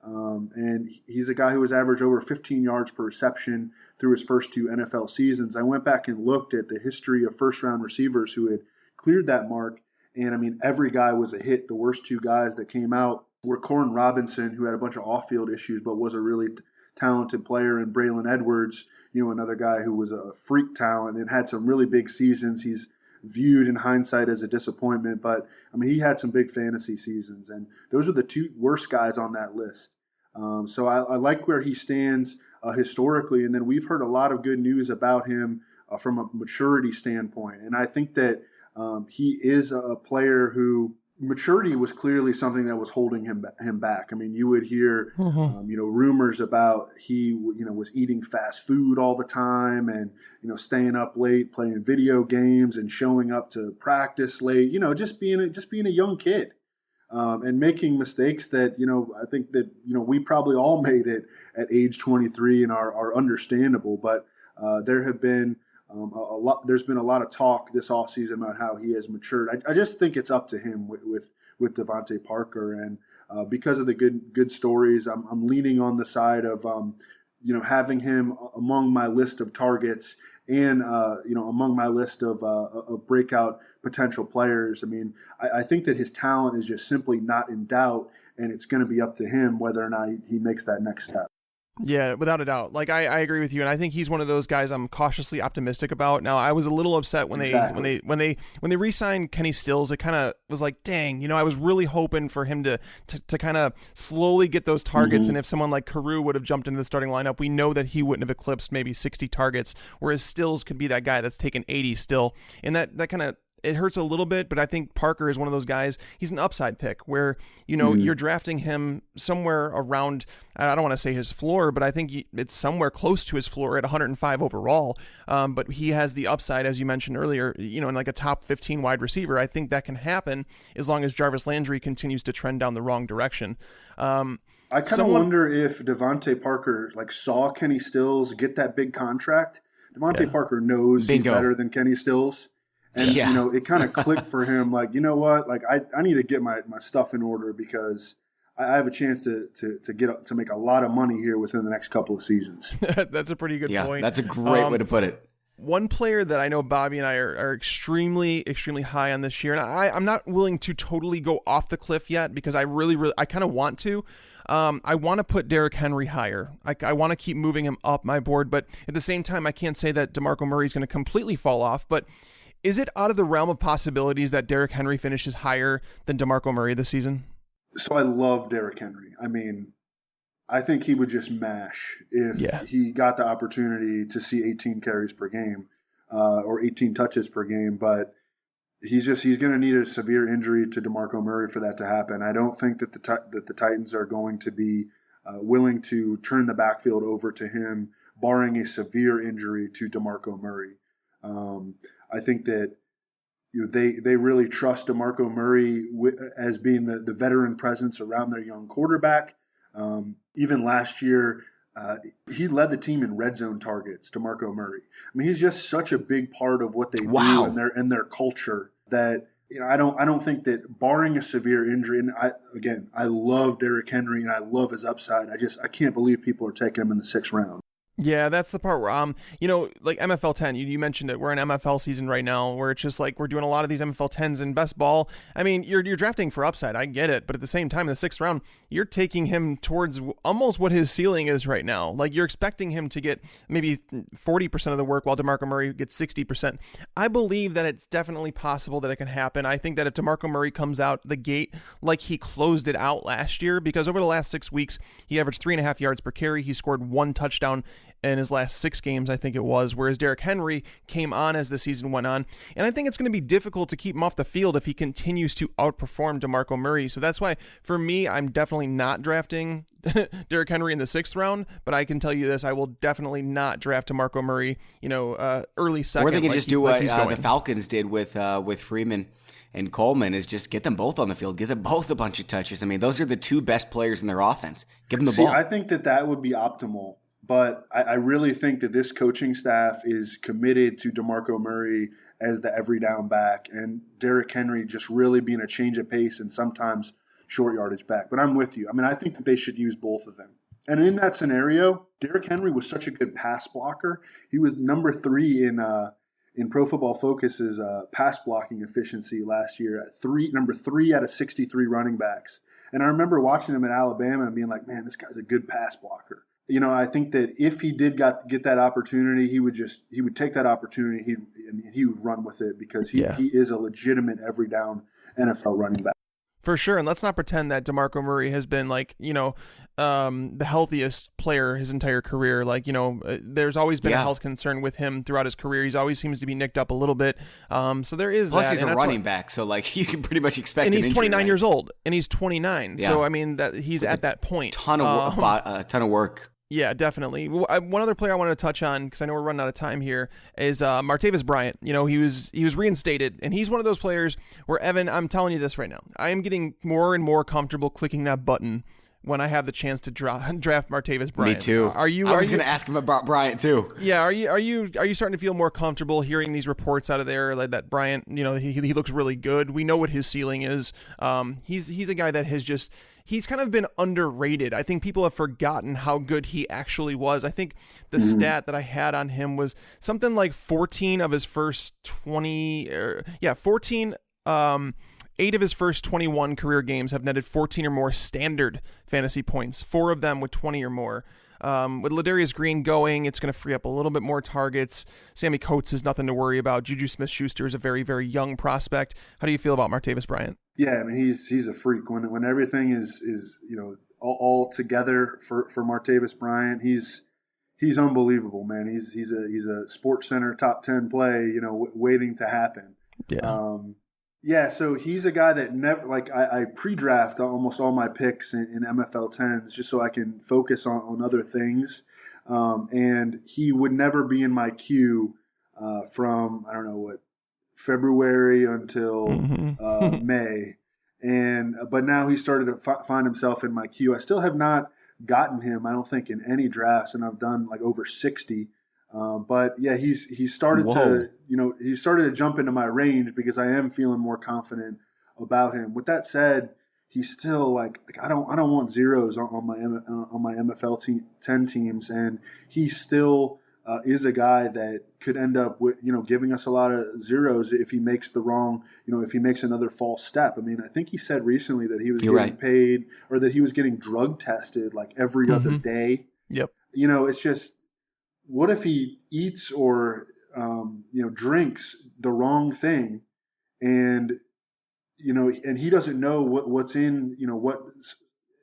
and he's a guy who has averaged over 15 yards per reception through his first 2 NFL seasons. I went back and looked at the history of first-round receivers who had cleared that mark, and, I mean, every guy was a hit. The worst 2 guys that came out were Corin Robinson, who had a bunch of off-field issues but was a really talented player, and Braylon Edwards, another guy who was a freak talent and had some really big seasons. He's viewed in hindsight as a disappointment, but I mean, he had some big fantasy seasons, and those are the 2 worst guys on that list. So I like where he stands historically, and then we've heard a lot of good news about him from a maturity standpoint, and I think that he is a player who maturity was clearly something that was holding him back. I mean, you would hear rumors about he was eating fast food all the time and staying up late playing video games and showing up to practice late. Just being a young kid and making mistakes that I think that we probably all made it at age 23 and are understandable. But there have been there's been a lot of talk this offseason about how he has matured. I just think it's up to him with Devontae Parker, and because of the good stories, I'm leaning on the side of having him among my list of targets and among my list of breakout potential players. I mean, I think that his talent is just simply not in doubt, and it's going to be up to him whether or not he makes that next step. Yeah, without a doubt. Like I agree with you, and I think he's one of those guys I'm cautiously optimistic about. Now, I was a little upset when they re-signed Kenny Stills. It kind of was like, dang, I was really hoping for him to kind of slowly get those targets. Mm-hmm. And if someone like Carew would have jumped into the starting lineup, we know that he wouldn't have eclipsed maybe 60 targets, whereas Stills could be that guy that's taken 80 still, and that kind of. It hurts a little bit, but I think Parker is one of those guys. He's an upside pick where, you're drafting him somewhere around, I don't want to say his floor, but I think it's somewhere close to his floor at 105 overall. But he has the upside, as you mentioned earlier, in like a top 15 wide receiver. I think that can happen as long as Jarvis Landry continues to trend down the wrong direction. I kind of wonder if Devontae Parker saw Kenny Stills get that big contract. Devontae Parker knows he's better than Kenny Stills. And, it kind of clicked for him, you know what, I need to get my stuff in order because I have a chance to make a lot of money here within the next couple of seasons. That's a pretty good point. That's a great way to put it. One player that I know Bobby and I are extremely, extremely high on this year, and I'm not willing to totally go off the cliff yet because I kind of want to. I want to put Derrick Henry higher. I want to keep moving him up my board, but at the same time, I can't say that DeMarco Murray is going to completely fall off, but is it out of the realm of possibilities that Derrick Henry finishes higher than DeMarco Murray this season? So I love Derrick Henry. I mean, I think he would just mash if he got the opportunity to see 18 carries per game or 18 touches per game. But he's going to need a severe injury to DeMarco Murray for that to happen. I don't think that the Titans are going to be willing to turn the backfield over to him, barring a severe injury to DeMarco Murray. I think that they really trust DeMarco Murray as being the veteran presence around their young quarterback. Even last year, he led the team in red zone targets, DeMarco Murray. I mean, he's just such a big part of what they do and their culture that I don't think that, barring a severe injury, and I love Derrick Henry and I love his upside. I can't believe people are taking him in the 6th round. Yeah, that's the part where, like MFL 10, you mentioned it. We're in MFL season right now where it's just like we're doing a lot of these MFL 10s and best ball. I mean, you're drafting for upside. I get it. But at the same time, in the 6th round, you're taking him towards almost what his ceiling is right now. Like you're expecting him to get maybe 40% of the work while DeMarco Murray gets 60%. I believe that it's definitely possible that it can happen. I think that if DeMarco Murray comes out the gate like he closed it out last year, because over the last 6 weeks, he averaged 3.5 yards per carry. He scored 1 touchdown in his last 6 games, I think it was, whereas Derrick Henry came on as the season went on. And I think it's going to be difficult to keep him off the field if he continues to outperform DeMarco Murray. So that's why, for me, I'm definitely not drafting Derrick Henry in the 6th round, but I can tell you this, I will definitely not draft DeMarco Murray, early second. Or they can just do what the Falcons did with Freeman and Coleman, is just get them both on the field, get them both a bunch of touches. I mean, those are the 2 best players in their offense. Give them the ball. I think that would be optimal. But I really think that this coaching staff is committed to DeMarco Murray as the every down back and Derrick Henry just really being a change of pace and sometimes short yardage back. But I'm with you. I mean, I think that they should use both of them. And in that scenario, Derrick Henry was such a good pass blocker. He was number 3 in Pro Football Focus's pass blocking efficiency last year, number 3 out of 63 running backs. And I remember watching him at Alabama and being like, man, this guy's a good pass blocker. I think that if he did get that opportunity, he would take that opportunity and he would run with it because he is a legitimate every down NFL running back. For sure. And let's not pretend that DeMarco Murray has been the healthiest player his entire career. There's always been a health concern with him throughout his career. He always seems to be nicked up a little bit. So there is Plus that. He's a running back. So you can pretty much expect and an he's injury, 29 right? years old and he's 29. Yeah. So, I mean, that he's at that point. Ton of work. Yeah, definitely. One other player I wanted to touch on, because I know we're running out of time here, is Martavis Bryant. He was reinstated, and he's one of those players where, Evan, I'm telling you this right now, I am getting more and more comfortable clicking that button when I have the chance to draft Martavis Bryant. Me too. I was going to ask him about Bryant too. Yeah, are you starting to feel more comfortable hearing these reports out of there that Bryant, he looks really good. We know what his ceiling is. He's a guy that he's kind of been underrated. I think people have forgotten how good he actually was. I think the stat that I had on him was something like 14 of his first 20, 8 of his first 21 career games have netted 14 or more standard fantasy points, 4 of them with 20 or more. With Ladarius Green going, it's going to free up a little bit more targets. Sammy Coates is nothing to worry about. Juju Smith-Schuster is a very, very young prospect. How do you feel about Martavis Bryant? Yeah, I mean, he's a freak. When everything is all together for Martavis Bryant, he's unbelievable, man. He's a Sports Center top 10 play, waiting to happen. Yeah. So he's a guy that never, I pre-draft almost all my picks in MFL 10s just so I can focus on other things. And he would never be in my queue from, I don't know what, February until May. But now he started to find himself in my queue. I still have not gotten him, I don't think, in any drafts, and I've done over 60. But yeah, he started to jump into my range because I am feeling more confident about him. With that said, he's still I don't want zeros on my MFL 10 teams, and he still is a guy that could end up with giving us a lot of zeros if he makes the wrong if he makes another false step. I mean, I think he said recently that he was getting paid, or that he was getting drug tested every other day. Yep. It's just, what if he eats or drinks the wrong thing, and and he doesn't know what's in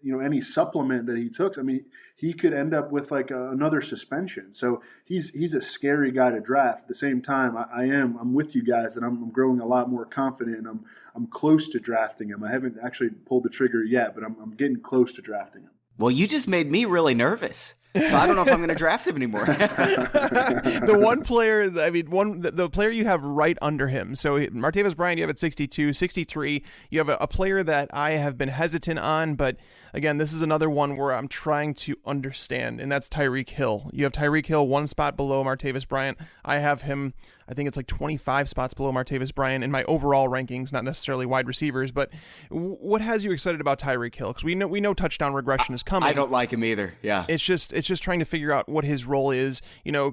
any supplement that he took. I mean, he could end up with another suspension. So he's a scary guy to draft. At the same time, I'm with you guys, and I'm growing a lot more confident. I'm close to drafting him. I haven't actually pulled the trigger yet, but I'm getting close to drafting him. Well, you just made me really nervous. So I don't know if I'm going to draft him anymore. The one player, the player you have right under him. So Martavis Bryant, you have at 62, 63. You have a player that I have been hesitant on, but again, this is another one where I'm trying to understand, and that's Tyreek Hill. You have Tyreek Hill one spot below Martavis Bryant. I have him, I think it's like 25 spots below Martavis Bryant in my overall rankings, not necessarily wide receivers. But what has you excited about Tyreek Hill? Because we know touchdown regression is coming. I don't like him either. Yeah, it's just trying to figure out what his role is.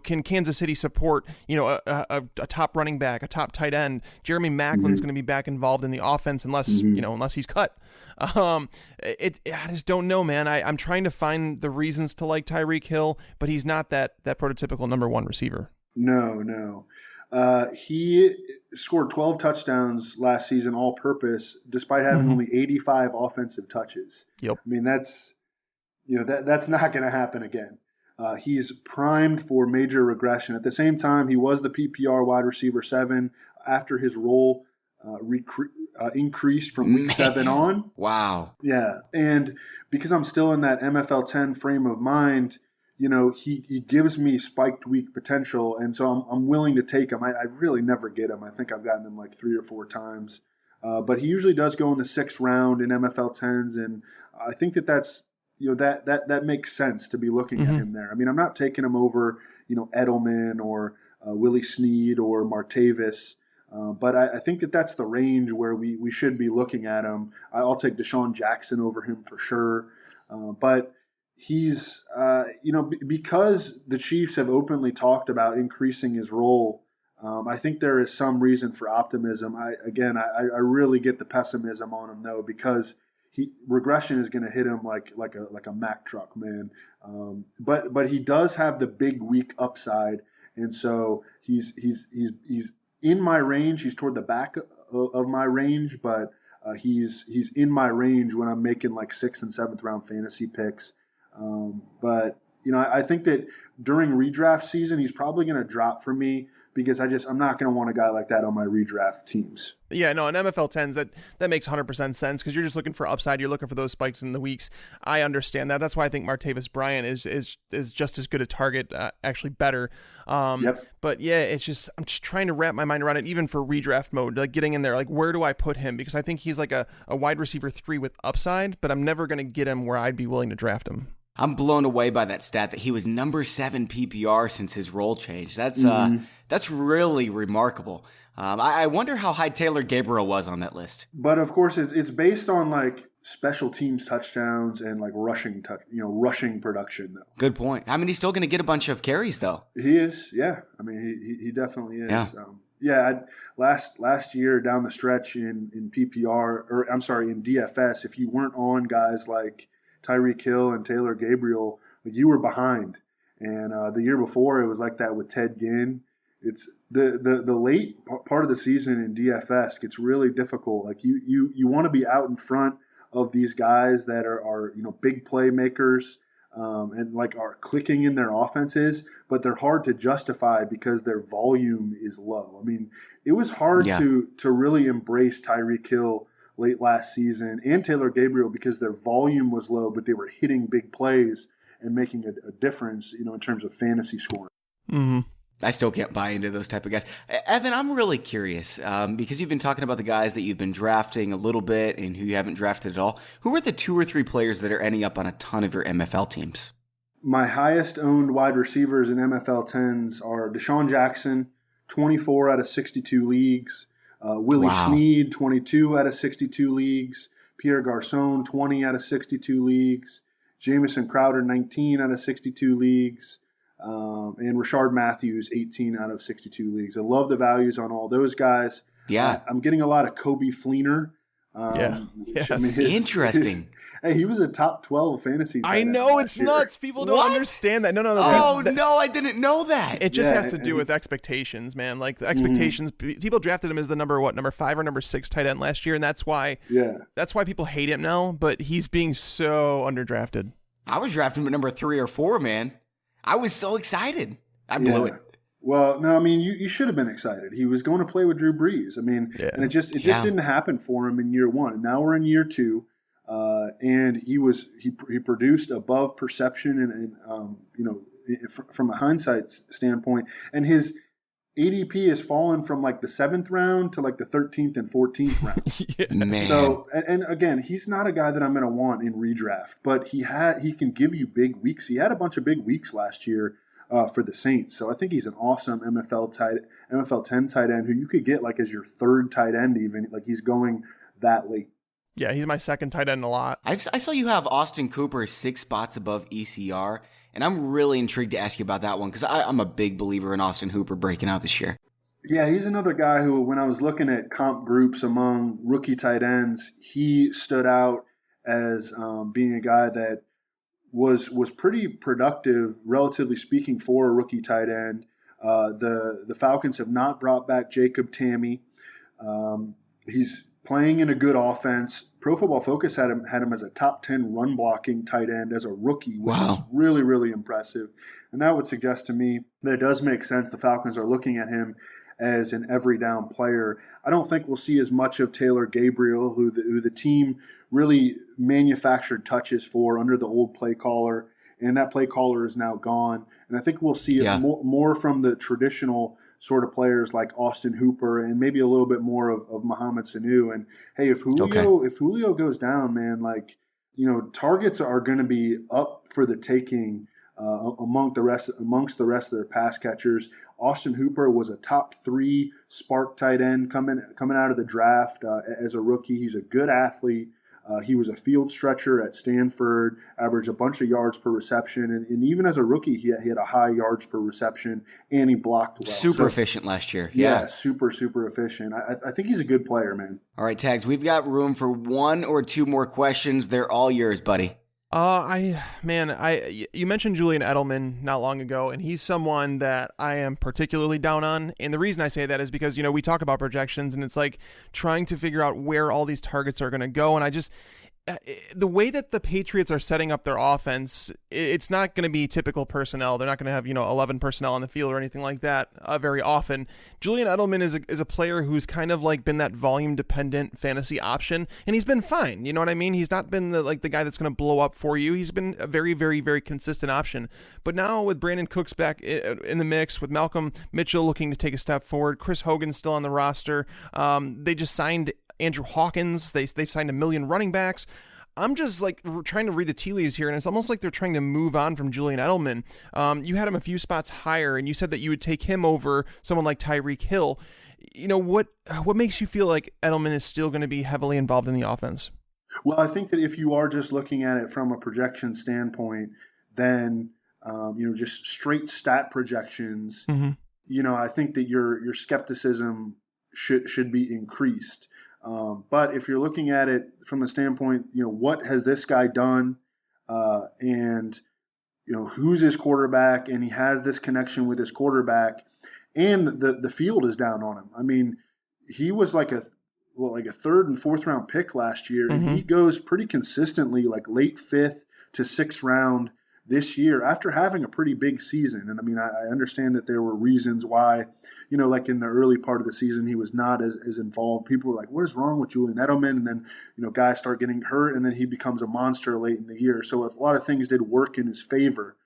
Can Kansas City support a top running back, a top tight end? Jeremy Maclin's going to be back involved in the offense unless he's cut. I just don't know, man. I'm trying to find the reasons to like Tyreek Hill, but he's not that prototypical number one receiver. No. He scored 12 touchdowns last season, all purpose, despite having only 85 offensive touches. Yep. I mean, that's not going to happen again. He's primed for major regression. At the same time, he was the PPR wide receiver 7 after his role increased from week 7 on. Wow. Yeah. And because I'm still in that MFL 10 frame of mind, he gives me spiked week potential, and so I'm willing to take him. I really never get him. I think I've gotten him like 3 or 4 times. But he usually does go in the 6th round in MFL 10s, and I think that's that makes sense to be looking at him there. I mean, I'm not taking him over Edelman or Willie Snead or Martavis, but I think that's the range where we should be looking at him. I'll take Deshaun Jackson over him for sure, but he's because the Chiefs have openly talked about increasing his role. I think there is some reason for optimism. I really get the pessimism on him though, because regression is going to hit him like a Mack truck, man. But he does have the big week upside, and so he's in my range. He's toward the back of my range, but he's in my range when I'm making like 6th and 7th round fantasy picks. But I think that during redraft season, he's probably going to drop for me because I'm not going to want a guy like that on my redraft teams. Yeah, no, in MFL 10s, that makes 100% sense because you're just looking for upside. You're looking for those spikes in the weeks. I understand that. That's why I think Martavis Bryant is just as good a target, actually better. Yep. But yeah, I'm just trying to wrap my mind around it, even for redraft mode, like getting in there, like where do I put him? Because I think he's like a wide receiver 3 with upside, but I'm never going to get him where I'd be willing to draft him. I'm blown away by that stat that he was number 7 PPR since his role change. That's really remarkable. I wonder how high Taylor Gabriel was on that list. But of course, it's based on like special teams touchdowns and like rushing production though. Good point. I mean, he's still going to get a bunch of carries though. He is, yeah. I mean, he definitely is. Yeah. Last year down the stretch in PPR, or I'm sorry, in DFS, if you weren't on guys like Tyreek Hill and Taylor Gabriel, like you were behind. And the year before, it was like that with Ted Ginn. It's the late part of the season in DFS gets really difficult. Like you want to be out in front of these guys that are big playmakers and like are clicking in their offenses, but they're hard to justify because their volume is low. I mean, it was hard to really embrace Tyreek Hill late last season and Taylor Gabriel because their volume was low, but they were hitting big plays and making a difference, in terms of fantasy scoring. Mm-hmm. I still can't buy into those type of guys. Evan, I'm really curious because you've been talking about the guys that you've been drafting a little bit and who you haven't drafted at all. Who are the 2 or 3 players that are ending up on a ton of your MFL teams? My highest owned wide receivers in MFL 10s are Deshaun Jackson, 24 out of 62 leagues. Willie Snead, 22 out of 62 leagues. Pierre Garçon, 20 out of 62 leagues. Jamison Crowder, 19 out of 62 leagues. And Rashard Matthews, 18 out of 62 leagues. I love the values on all those guys. Yeah. I'm getting a lot of Kobe Fleener. Yes. I mean, Interesting. Hey, he was a top 12 fantasy. I know, it's nuts. People don't understand that. No. No, I didn't know that. It just has to do with expectations, man. Like the expectations, people drafted him as the number 5 or number 6 tight end last year, and that's why people hate him now. But he's being so underdrafted. I was drafting him at number 3 or 4, man. I was so excited. I blew it. Well, no, I mean, you should have been excited. He was going to play with Drew Brees. I mean, and it just didn't happen for him in year 1. And now we're in year 2. and he produced above perception, from a hindsight standpoint, and his ADP has fallen from like the 7th round to like the 13th and 14th round. Yeah. Man. So, and again, he's not a guy that I'm going to want in redraft, but he can give you big weeks. He had a bunch of big weeks last year for the Saints. So I think he's an awesome NFL 10 tight end who you could get like as your 3rd tight end, even like he's going that late. Yeah, he's my 2nd tight end a lot. I saw you have Austin Cooper 6 spots above ECR, and I'm really intrigued to ask you about that one because I'm a big believer in Austin Hooper breaking out this year. Yeah, he's another guy who, when I was looking at comp groups among rookie tight ends, he stood out as being a guy that was pretty productive, relatively speaking, for a rookie tight end. The Falcons have not brought back Jacob Tamme. He's playing in a good offense. Pro Football Focus had him as a top 10 run blocking tight end as a rookie, which is really, really impressive. And that would suggest to me that it does make sense the Falcons are looking at him as an every down player. I don't think we'll see as much of Taylor Gabriel, who the team really manufactured touches for under the old play caller, and that play caller is now gone. And I think we'll see it more from the traditional sort of players like Austin Hooper and maybe a little bit more of Mohamed Sanu. And hey, if Julio goes down, man, like, targets are going to be up for the taking amongst the rest of their pass catchers. Austin Hooper was a top 3 spark tight end coming out of the draft as a rookie. He's a good athlete. He was a field stretcher at Stanford, averaged a bunch of yards per reception, and even as a rookie, he had a high yards per reception, and he blocked well. Super efficient last year. Yeah, super, super efficient. I think he's a good player, man. All right, Tags, we've got room for 1 or 2 more questions. They're all yours, buddy. You mentioned Julian Edelman not long ago, and he's someone that I am particularly down on. And the reason I say that is because, we talk about projections and it's like trying to figure out where all these targets are going to go. And the way that the Patriots are setting up their offense, it's not going to be typical personnel. They're not going to have, 11 personnel on the field or anything like that very often. Julian Edelman is a player who's kind of like been that volume dependent fantasy option, and he's been fine. You know what I mean? He's not been the guy that's going to blow up for you. He's been a very, very, very consistent option. But now with Brandon Cooks back in the mix, with Malcolm Mitchell looking to take a step forward, Chris Hogan's still on the roster. They just signed Andrew Hawkins. They've signed 1 million running backs. I'm just like trying to read the tea leaves here, and it's almost like they're trying to move on from Julian Edelman. You had him a few spots higher, and you said that you would take him over someone like Tyreek Hill. What makes you feel like Edelman is still going to be heavily involved in the offense? Well, I think that if you are just looking at it from a projection standpoint, then just straight stat projections, I think that your skepticism should be increased. But if you're looking at it from the standpoint, what has this guy done, and who's his quarterback, and he has this connection with his quarterback, and the field is down on him. I mean, he was like a 3rd and 4th round pick last year, and he goes pretty consistently like late 5th to 6th round this year after having a pretty big season. And I mean, I understand that there were reasons why, like in the early part of the season, he was not as involved. People were like, what is wrong with Julian Edelman? And then, guys start getting hurt, and then he becomes a monster late in the year. So a lot of things did work in his favor.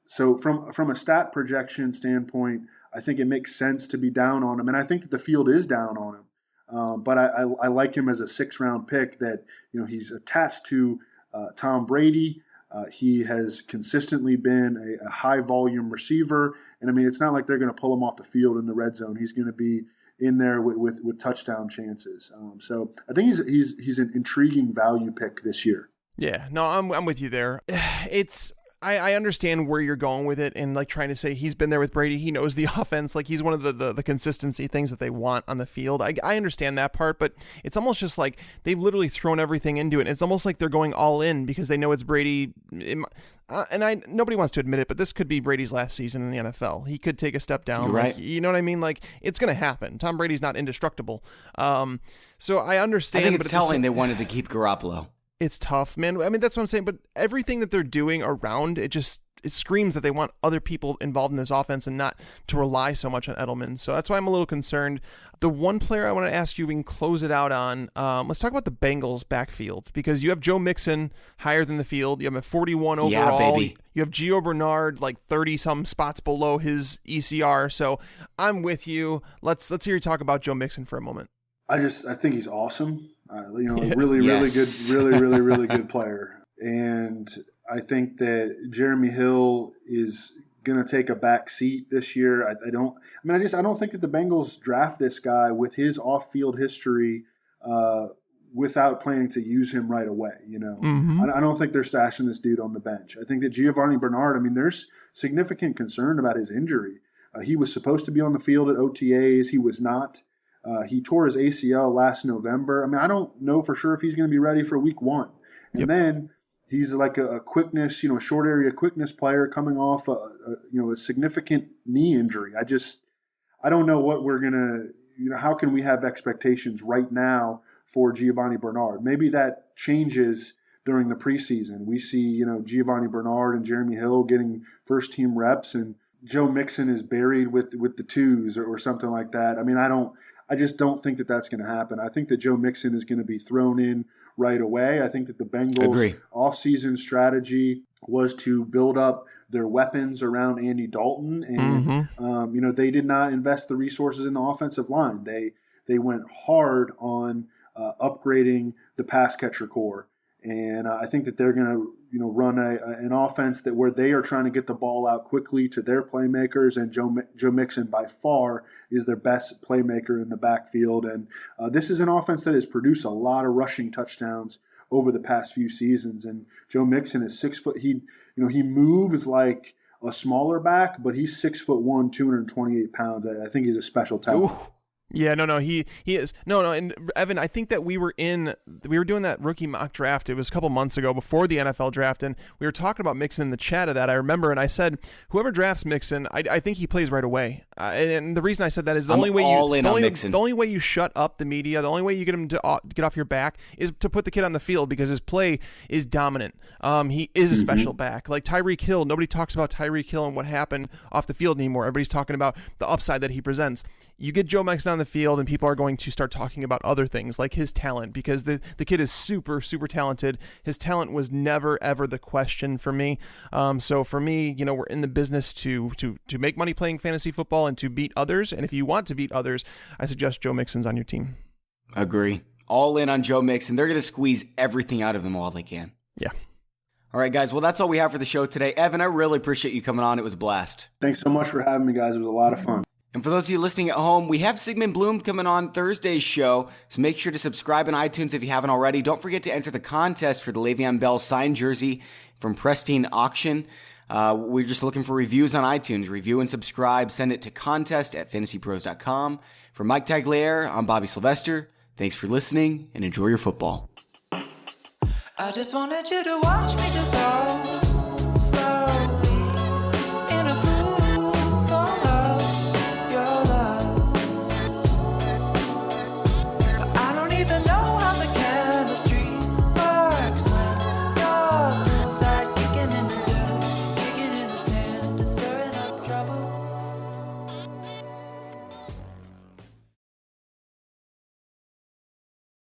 So from a stat projection standpoint, I think it makes sense to be down on him. And I think that the field is down on him. But I like him as a 6th round pick that, he's attached to Tom Brady. He has consistently been a high volume receiver. And I mean, it's not like they're going to pull him off the field in the red zone. He's going to be in there with touchdown chances. So I think he's an intriguing value pick this year. Yeah, no, I'm with you there. I understand where you're going with it, and like trying to say he's been there with Brady. He knows the offense. Like, he's one of the consistency things that they want on the field. I understand that part, but it's almost just like they've literally thrown everything into it. It's almost like they're going all in because they know it's Brady. Nobody wants to admit it, but this could be Brady's last season in the NFL. He could take a step down. You're right. You know what I mean? Like, it's going to happen. Tom Brady's not indestructible. So I understand. I think it's telling they wanted to keep Garoppolo. It's tough, man. I mean, that's what I'm saying. But everything that they're doing around it, just it screams that they want other people involved in this offense and not to rely so much on Edelman. So that's why I'm a little concerned. The one player I want to ask you, we can close it out on, let's talk about the Bengals backfield, because you have Joe Mixon higher than the field. You have him at 41 overall. Yeah, baby. You have Gio Bernard like 30-some spots below his ECR. So I'm with you. Let's hear you talk about Joe Mixon for a moment. I think he's awesome. A really good player. And I think that Jeremy Hill is going to take a back seat this year. I don't think that the Bengals draft this guy with his off-field history without planning to use him right away. I don't think they're stashing this dude on the bench. I think that Giovanni Bernard, there's significant concern about his injury. He was supposed to be on the field at OTAs. He was not. He tore his ACL last November. I don't know for sure if he's going to be ready for week 1. And then he's like a quickness, short area quickness player coming off a significant knee injury. I don't know what we're going to, how can we have expectations right now for Giovanni Bernard? Maybe that changes during the preseason. We see, Giovanni Bernard and Jeremy Hill getting first team reps, and Joe Mixon is buried with the twos or something like that. I just don't think that that's going to happen. I think that Joe Mixon is going to be thrown in right away. I think that the Bengals' offseason strategy was to build up their weapons around Andy Dalton, and they did not invest the resources in the offensive line. They went hard on upgrading the pass catcher core, and I think that they're going to run an offense where they are trying to get the ball out quickly to their playmakers, and Joe Mixon by far is their best playmaker in the backfield. And this is an offense that has produced a lot of rushing touchdowns over the past few seasons. And Joe Mixon is 6 foot. He moves like a smaller back, but he's 6'1", 228 pounds. I think he's a special talent. Ooh. Yeah, no, he is. No, and Evan, I think that we were doing that rookie mock draft. It was a couple months ago before the NFL draft, and we were talking about Mixon in the chat of that, I remember, and I said, whoever drafts Mixon, I think he plays right away. And the reason I said that is the only way you shut up the media, the only way you get him to get off your back is to put the kid on the field, because his play is dominant. He is a special back. Like Tyreek Hill, nobody talks about Tyreek Hill and what happened off the field anymore. Everybody's talking about the upside that he presents. You get Joe Mixon on the field and people are going to start talking about other things like his talent, because the kid is super, super talented. His talent was never, ever the question for me. So for me, we're in the business to make money playing fantasy football and to beat others. And if you want to beat others, I suggest Joe Mixon's on your team. Agree. All in on Joe Mixon. They're going to squeeze everything out of him while they can. Yeah. All right, guys. Well, that's all we have for the show today. Evan, I really appreciate you coming on. It was a blast. Thanks so much for having me, guys. It was a lot of fun. And for those of you listening at home, we have Sigmund Bloom coming on Thursday's show, so make sure to subscribe on iTunes if you haven't already. Don't forget to enter the contest for the Le'Veon Bell signed jersey from Pristine Auction. We're just looking for reviews on iTunes. Review and subscribe. Send it to contest@fantasypros.com. For Mike Tagliere, I'm Bobby Sylvester. Thanks for listening, and enjoy your football. I just wanted you to watch me dissolve.